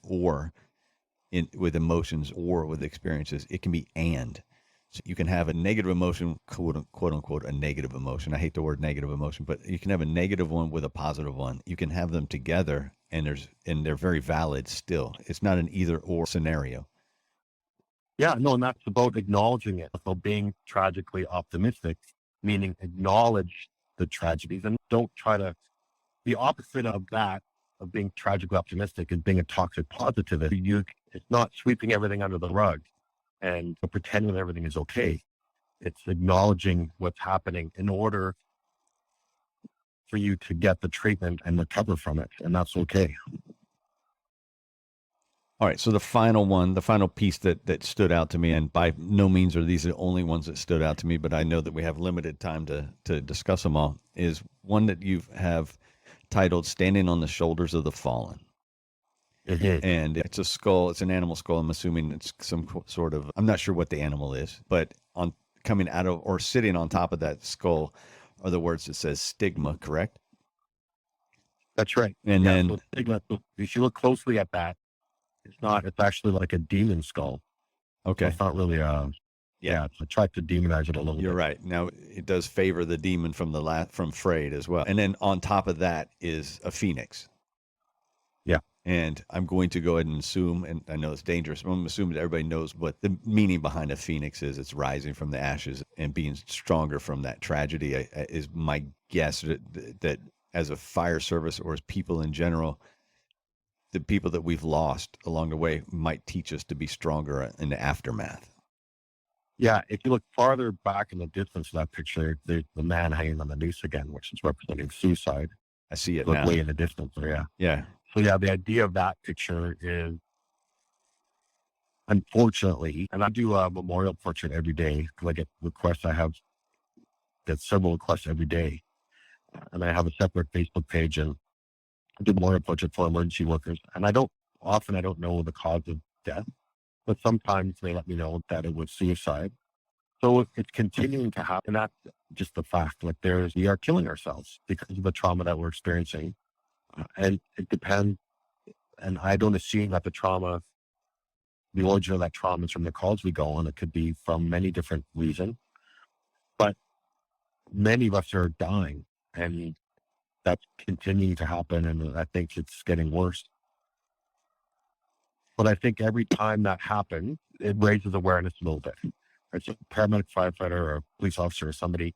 with emotions or with experiences. It can be and. So you can have a negative emotion, quote unquote, a negative emotion. I hate the word negative emotion, but you can have a negative one with a positive one. You can have them together, and they're very valid still. It's not an either or scenario.
Yeah, no, and that's about acknowledging it. So being tragically optimistic, meaning acknowledge the tragedies and don't try to, the opposite of that, of being tragically optimistic, is being a toxic positivist. It's not sweeping everything under the rug and pretending that everything is okay. It's acknowledging what's happening in order for you to get the treatment and recover from it. And that's okay.
All right. So the final one, the final piece that stood out to me, and by no means are these the only ones that stood out to me, but I know that we have limited time to discuss them all, is one that you have titled Standing on the Shoulders of the Fallen.
Mm-hmm.
And it's a skull. It's an animal skull. I'm assuming it's some sort of, I'm not sure what the animal is, but on coming out of or sitting on top of that skull are the words that says stigma, correct?
That's right.
And then,
so stigma, if you look closely at that, it's actually like a demon skull. So
okay.
it's not really I tried to demonize it a little bit.
You're right. Now it does favor the demon from from Freyed as well. And then on top of that is a phoenix.
Yeah.
And I'm going to go ahead and assume, and I know it's dangerous, but I'm assuming that everybody knows what the meaning behind a phoenix is. It's rising from the ashes and being stronger from that tragedy is my guess that as a fire service or as people in general, the people that we've lost along the way might teach us to be stronger in the aftermath.
Yeah, if you look farther back in the distance of that picture, there's the man hanging on the noose again, which is representing suicide.
I see it
Look
now.
way in the distance there, yeah.
Yeah.
So yeah, the idea of that picture is, unfortunately, and I do a memorial portrait every day because I get requests. I get several requests every day, and I have a separate Facebook page, and I do memorial portrait for emergency workers. And I don't know the cause of death, but sometimes they let me know that it was suicide. So it's continuing to happen. That's just the fact. Like we are killing ourselves because of the trauma that we're experiencing. And it depends. And I don't assume that the origin of that trauma is from the calls we go on. It could be from many different reasons. But many of us are dying, and that's continuing to happen. And I think it's getting worse. But I think every time that happens, it raises awareness a little bit. It's a paramedic, firefighter, or a police officer or somebody.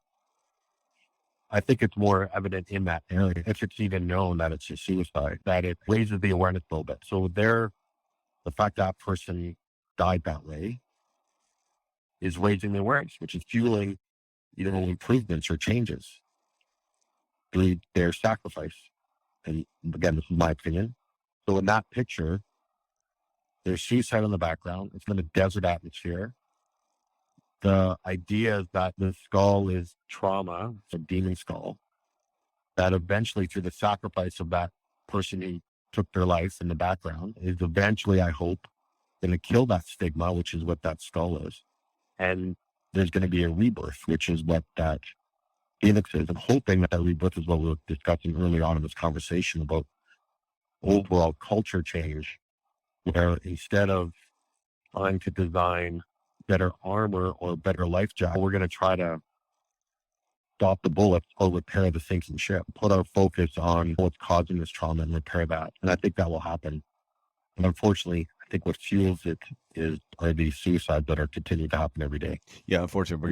I think it's more evident in that area, if it's even known that it's a suicide, that it raises the awareness a little bit. So the fact that person died that way is raising the awareness, which is fueling improvements or changes through their sacrifice. And again, this is my opinion. So in that picture, there's suicide in the background. It's in a desert atmosphere. The idea is that the skull is trauma, it's a demon skull, that eventually through the sacrifice of that person who took their life in the background is eventually, I hope, going to kill that stigma, which is what that skull is. And there's going to be a rebirth, which is what that phoenix is. I'm hoping that rebirth is what we were discussing early on in this conversation about overall culture change, where instead of trying to design better armor or better life jacket, we're going to try to stop the bullets or repair the sinking ship, put our focus on what's causing this trauma and repair that. And I think that will happen. And unfortunately, I think what fuels it are these suicides that are continuing to happen every day.
Yeah, unfortunately,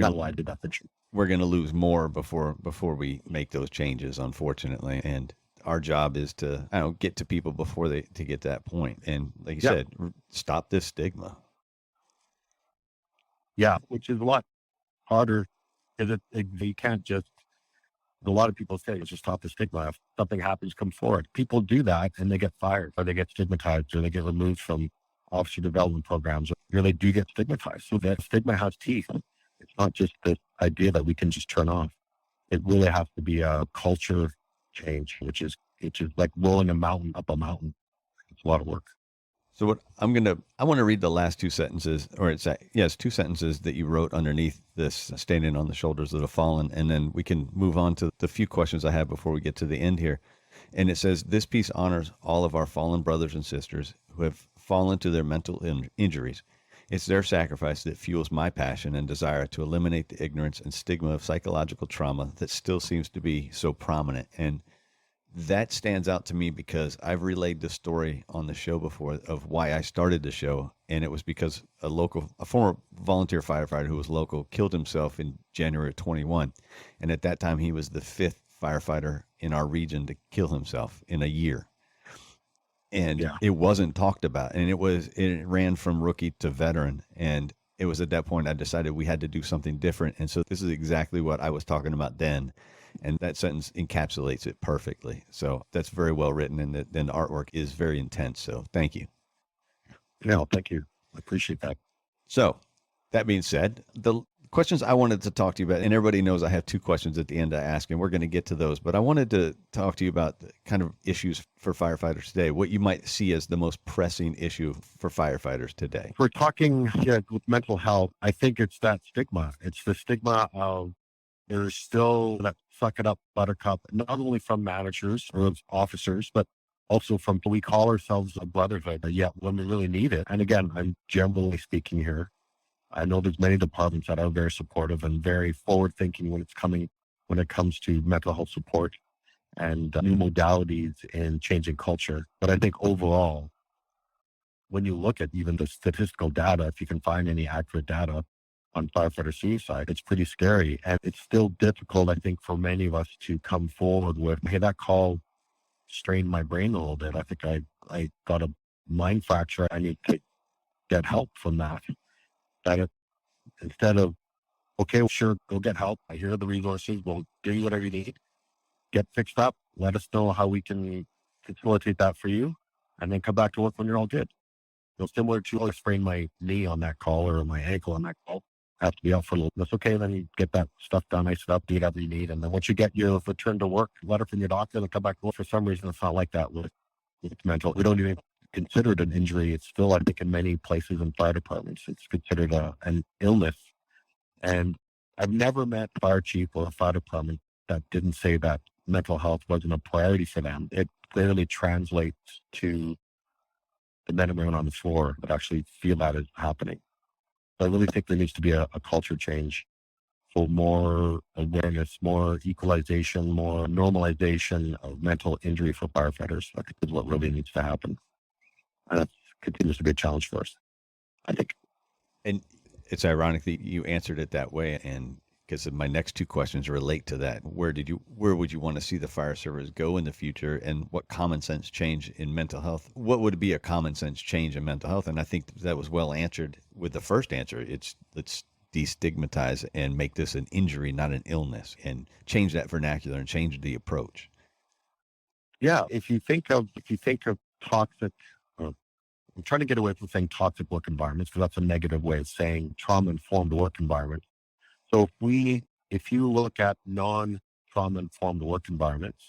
we're going to lose more before we make those changes, unfortunately. And our job is to get to people before to get to that point. And like you said, stop this stigma.
Yeah, which is a lot harder because you can't just, a lot of people say, just stop the stigma. If something happens, come forward. People do that and they get fired or they get stigmatized or they get removed from officer development programs or they do get stigmatized. So that stigma has teeth. It's not just the idea that we can just turn off. It really has to be a culture change, which is like rolling a mountain up a mountain. It's a lot of work.
So I want to read the last two sentences, or it's two sentences that you wrote underneath this, standing on the shoulders of the fallen, and then we can move on to the few questions I have before we get to the end here. And it says, this piece honors all of our fallen brothers and sisters who have fallen to their mental injuries. It's their sacrifice that fuels my passion and desire to eliminate the ignorance and stigma of psychological trauma that still seems to be so prominent. And that stands out to me because I've relayed this story on the show before of why I started the show. And it was because a former volunteer firefighter who was local killed himself in January of 21. And at that time, he was the 5th firefighter in our region to kill himself in a year. And it wasn't talked about. And it ran from rookie to veteran. And it was at that point I decided we had to do something different. And so this is exactly what I was talking about then. And that sentence encapsulates it perfectly. So that's very well written. And then the artwork is very intense. So thank you.
No, thank you. I appreciate that.
So that being said, the questions I wanted to talk to you about, and everybody knows I have two questions at the end I ask, and we're going to get to those, but I wanted to talk to you about the kind of issues for firefighters today, what you might see as the most pressing issue for firefighters today.
If we're talking with mental health, I think it's that stigma. It's the stigma of there's still that suck it up buttercup, not only from managers or officers, but also from, we call ourselves a brotherhood, yet when we really need it. And again, I'm generally speaking here. I know there's many departments that are very supportive and very forward thinking when it comes to mental health support and new modalities in changing culture. But I think overall, when you look at even the statistical data, if you can find any accurate data on firefighter suicide, it's pretty scary. And it's still difficult, I think, for many of us to come forward with, hey, that call strained my brain a little bit. I think I got a mind fracture. I need to get help from that. Instead of, okay, well, sure, go get help. I hear the resources. We'll give you whatever you need. Get fixed up. Let us know how we can facilitate that for you. And then come back to work when you're all good. Similar to, I sprained my knee on that call or my ankle on that call. I have to be out for a little. That's okay. Then you get that stuff done, ice it up, do whatever you need. And then once you get your return to work letter from your doctor, then come back to work. For some reason, it's not like that with mental. We don't even consider it an injury. It's still, I think, in many places in fire departments, it's considered an illness. And I've never met a fire chief or a fire department that didn't say that mental health wasn't a priority for them. It clearly translates to the men and women on the floor that actually feel that is happening. So I really think there needs to be a culture change for more awareness, more equalization, more normalization of mental injury for firefighters. I think is what really needs to happen. And that continues to be a challenge for us, I think.
And it's ironic that you answered it that way, and because my next two questions relate to that. Where would you want to see the fire service go in the future, and what common sense change in mental health? What would be a common sense change in mental health? And I think that was well answered with the first answer. Let's destigmatize and make this an injury, not an illness, and change that vernacular and change the approach.
Yeah, if you think of toxic, I'm trying to get away from saying toxic work environments because that's a negative way of saying trauma-informed work environment. So if you look at non-trauma-informed work environments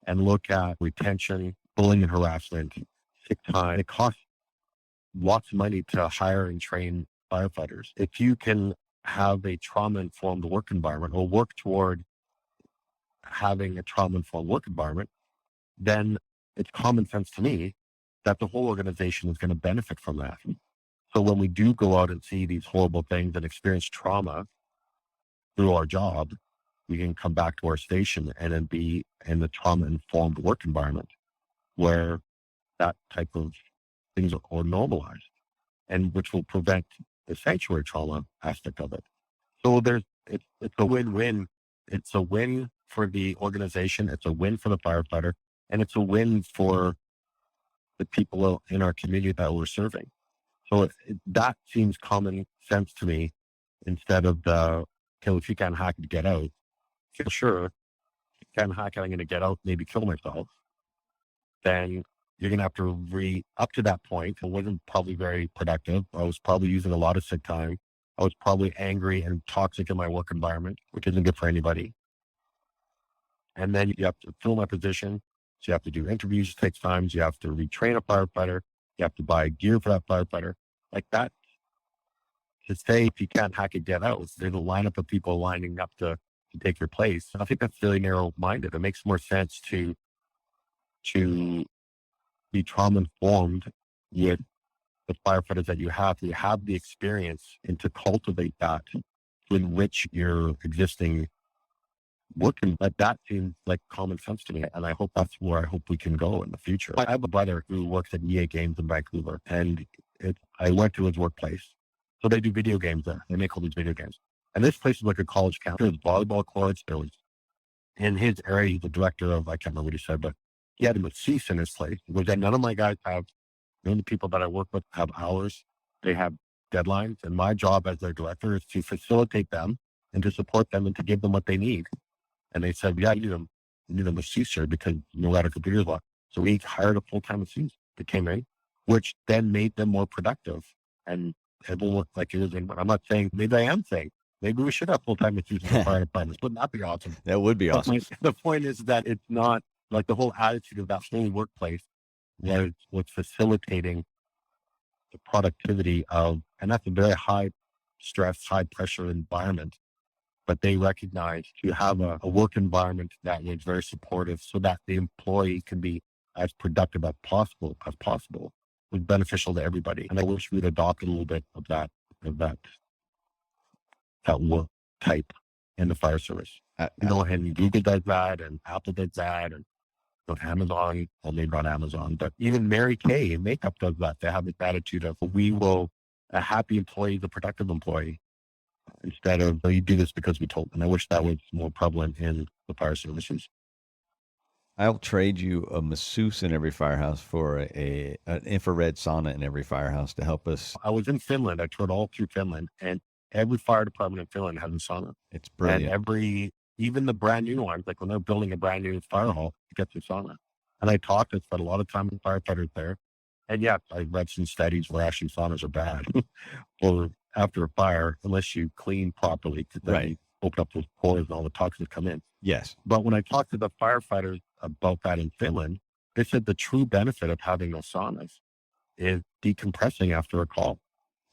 and look at retention, bullying and harassment, sick time, it costs lots of money to hire and train firefighters. If you can have a trauma-informed work environment or work toward having a trauma-informed work environment, then it's common sense to me that the whole organization is going to benefit from that. So when we do go out and see these horrible things and experience trauma through our job, we can come back to our station and then be in the trauma-informed work environment where that type of things are normalized, and which will prevent the sanctuary trauma aspect of it. So it's a win-win. It's a win for the organization. It's a win for the firefighter, and it's a win for the people in our community that we're serving. So that seems common sense to me, instead of if you can't hack it, get out. Sure, if you can't hack it, I'm going to get out, maybe kill myself. Then you're going to have to up to that point. It wasn't probably very productive. I was probably using a lot of sick time. I was probably angry and toxic in my work environment, which isn't good for anybody. And then you have to fill my position. So you have to do interviews, it takes time. You have to retrain a firefighter. You have to buy gear for that firefighter. Like that, to say if you can't hack it, get out. There's a lineup of people lining up to take your place. I think that's really narrow-minded. It makes more sense to be trauma-informed with the firefighters that you have the experience, and to cultivate that to enrich your existing work. And that seems like common sense to me. And I hope that's where I hope we can go in the future. I have a brother who works at EA Games in Vancouver, and I went to his workplace. So they do video games there. They make all these video games. And this place is like a college campus. There's volleyball courts. There was, in his area, he's the director of, I can't remember what he said, but he had him a cease in his place. He goes, none of my guys have, none of the people that I work with have hours. They have deadlines. And my job as their director is to facilitate them and to support them and to give them what they need. And they said, yeah, you need a masseuse here because you know how to computers work. So we hired a full-time masseuse that came in, which then made them more productive. And everyone looked like it was in, I'm not saying, maybe I am saying, maybe we should have full-time masseuse in the fire departments. Wouldn't that be awesome?
That would be awesome.
The point is that it's not like the whole attitude of that whole workplace was facilitating the productivity of, and that's a very high stress, high pressure environment. But they recognized to have a work environment that was very supportive so that the employee can be as productive as possible was beneficial to everybody. And I wish we'd adopted a little bit of that work type in the fire service. And Google does that, and Apple does that, and Amazon, well, maybe not Amazon, but even Mary Kay in makeup does that. They have this attitude of a happy employee is a productive employee, instead of, you do this because we told. And I wish that was more prevalent in the fire services.
I'll trade you a masseuse in every firehouse for an infrared sauna in every firehouse to help us.
I was in Finland. I toured all through Finland, and every fire department in Finland has a sauna.
It's brilliant.
And even the brand new ones, like when they're building a brand new fire hall, it gets a sauna. And I spent a lot of time with firefighters there. And yeah, I read some studies where actually saunas are bad. Well, after a fire, unless you clean properly, because then you open up those pores and all the toxins come in.
Yes.
But when I talked to the firefighters about that in Finland, they said the true benefit of having those saunas is decompressing after a call.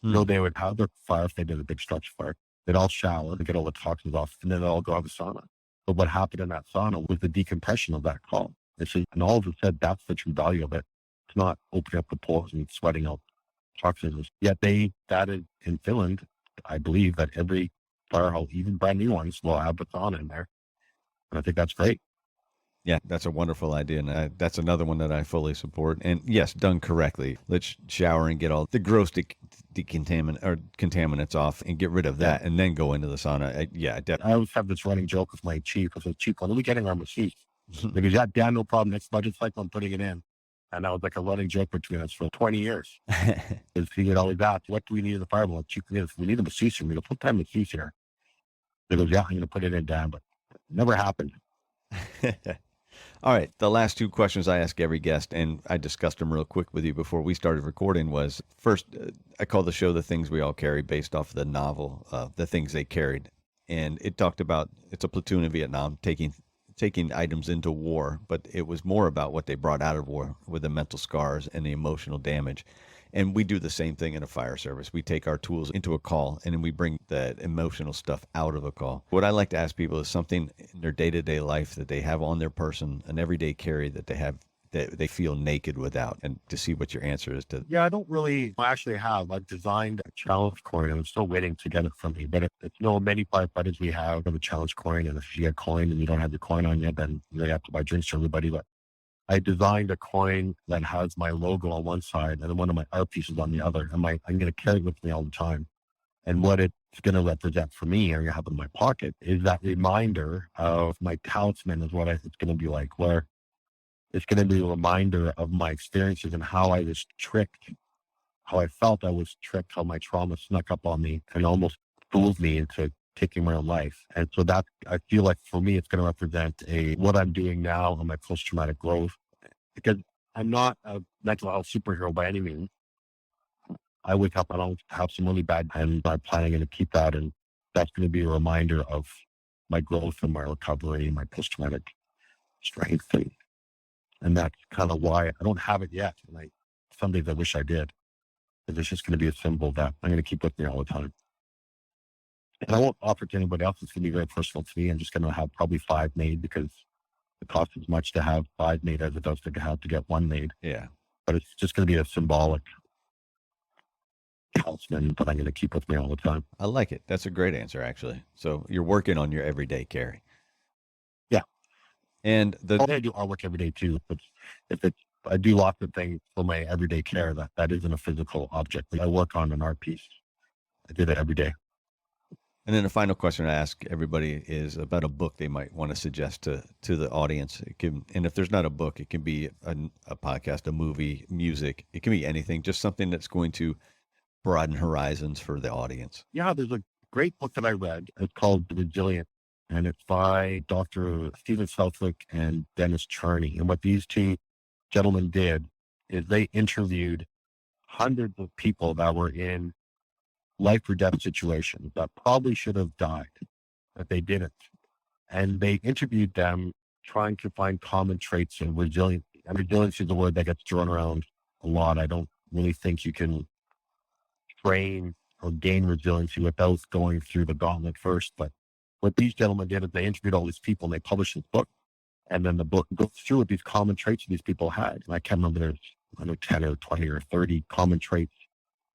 They would have their fire if they did a big structure fire. They'd all shower and get all the toxins off, and then they'd all go have a sauna. But what happened in that sauna was the decompression of that call. And all of them said that's the true value of it. It's not opening up the pores and sweating out toxins. Yet that is in Finland, I believe that every fire hall, even brand new ones, will have a sauna in there. And I think that's great.
Yeah, that's a wonderful idea. And that's another one that I fully support. And yes, done correctly. Let's shower and get all the gross contaminants off and get rid of that, and then go into the sauna.
I always have this running joke with my chief. I said, Chief, when are we getting our masseuse? Because Dan, no problem. Next budget cycle, I'm putting it in. And that was like a running joke between us for 20 years. Because he would always ask, what do we need in the fire? Well, Chief, we need a masseuse. We need a full-time masseuse here. He goes, yeah, I'm going to put it in, Dan. But it never happened.
All right. The last two questions I ask every guest, and I discussed them real quick with you before we started recording, was first, I call the show The Things We All Carry, based off of the novel, The Things They Carried. And it talked about, it's a platoon in Vietnam taking items into war, but it was more about what they brought out of war with the mental scars and the emotional damage. And we do the same thing in a fire service. We take our tools into a call, and then we bring that emotional stuff out of a call. What I like to ask people is something in their day-to-day life that they have on their person, an everyday carry that they have, that they feel naked without, and to see what your answer is to.
Yeah, I've designed a challenge coin, and I'm still waiting to get it from me. But it's many firefighters we have a challenge coin, and if you get a coin and you don't have your coin on yet, then you have to buy drinks for everybody. But I designed a coin that has my logo on one side and then one of my art pieces on the other. And I'm going to carry it with me all the time. And what it's going to represent for me, and I'm going to have it in my pocket, is that reminder of my talisman, is what it's going to be like, where it's going to be a reminder of my experiences and how I was tricked, how I felt I was tricked, how my trauma snuck up on me and almost fooled me into taking my own life. And so that, I feel like for me, it's going to represent what I'm doing now on my post-traumatic growth, because I'm not a mental health superhero by any means. I wake up, I don't have some really bad, and I'm planning to keep that. And that's going to be a reminder of my growth and my recovery, my post-traumatic strength. And that's kind of why I don't have it yet. And some days I wish I did. Because it's just going to be a symbol that I'm going to keep with me all the time. And I won't offer it to anybody else. It's going to be very personal to me. I'm just going to have probably 5 made, because it costs as much to have 5 made as it does to have to get 1 made.
Yeah.
But it's just going to be a symbolic talisman that I'm going to keep with me all the time.
I like it. That's a great answer, actually. So you're working on your everyday carry.
Yeah.
And
I do artwork every day too. I do lots of things for my everyday care that isn't a physical object. I work on an art piece. I do that every day.
And then the final question I ask everybody is about a book they might want to suggest to the audience. And if there's not a book, it can be a podcast, a movie, music. It can be anything, just something that's going to broaden horizons for the audience.
Yeah, there's a great book that I read. It's called Resilient. and it's by Dr. Stephen Southwick and Dennis Charney. And what these two gentlemen did is they interviewed hundreds of people that were in life or death situations that probably should have died, but they didn't. And they interviewed them trying to find common traits of resilience. And resilience is a word that gets thrown around a lot. I don't really think you can train or gain resiliency without going through the gauntlet first. But what these gentlemen did is they interviewed all these people and they published this book. And then the book goes through what these common traits these people had. And I can't remember, there's, I know, 10 or 20 or 30 common traits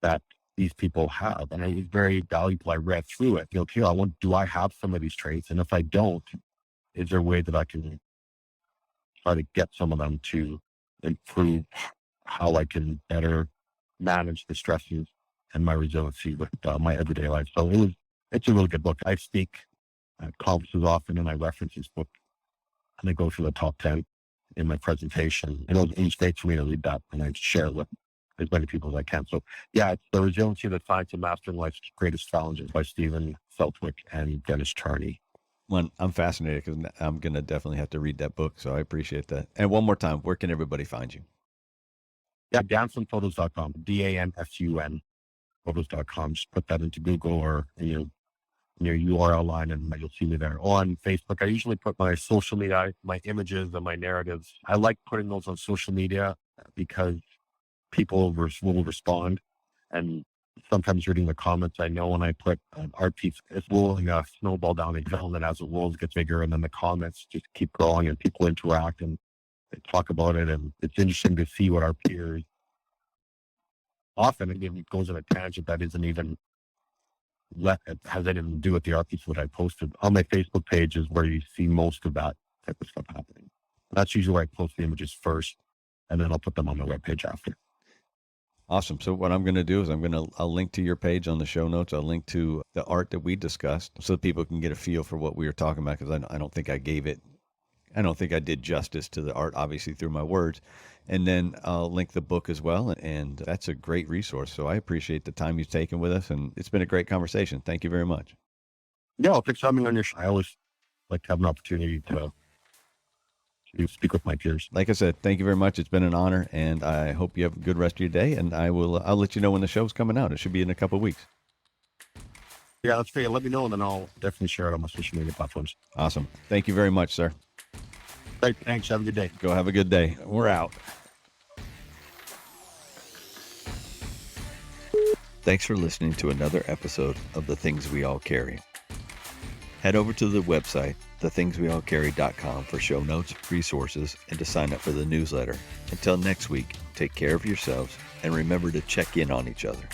that these people have. And it was very valuable. I read through it. Okay, do I have some of these traits? And if I don't, is there a way that I can try to get some of them to improve how I can better manage the stresses and my resiliency with my everyday life? So it's a really good book. I speak at conferences often and I reference this book and I go through the top 10 in my presentation. And it was in state for me to read that and I share it with as many people as I can. So yeah, it's The Resiliency, the Science of Mastering Life's Greatest Challenges by Stephen Southwick and Dennis Charney.
Well, I'm fascinated because I'm going to definitely have to read that book. So I appreciate that. And one more time, where can everybody find you?
Yeah, DanSunPhotos.com, DanSun Photos.com. Just put that into Google or in your URL line and you'll see me there. On Facebook, I usually put my social media, my images and my narratives. I like putting those on social media because people will respond. And sometimes reading the comments, I know when I put an art piece, it's rolling a snowball down the hill, and then as it rolls, it gets bigger, and then the comments just keep growing, and people interact and they talk about it, and it's interesting to see what our peers often, again, it goes on a tangent that isn't even it has anything to do with the art piece that I posted. On my Facebook page is where you see most of that type of stuff happening. That's usually where I post the images first, and then I'll put them on my webpage after.
Awesome. So what I'm going to do is I'll link to your page on the show notes. I'll link to the art that we discussed so that people can get a feel for what we were talking about, because I don't think I did justice to the art, obviously, through my words. And then I'll link the book as well. And that's a great resource. So I appreciate the time you've taken with us. And it's been a great conversation. Thank you very much.
Yeah, thanks for having me on your show. I always like to have an opportunity to speak with my peers.
Like I said, thank you very much. It's been an honor, and I hope you have a good rest of your day. And I'll let you know when the show's coming out. It should be in a couple of weeks.
Yeah, that's great. Let me know, and then I'll definitely share it on my social media platforms.
Awesome. Thank you very much, sir.
Great. Thanks. Have a good day.
Go have a good day. We're out. Thanks for listening to another episode of The Things We All Carry. Head over to the website, thethingsweallcarry.com, for show notes, resources, and to sign up for the newsletter. Until next week, take care of yourselves and remember to check in on each other.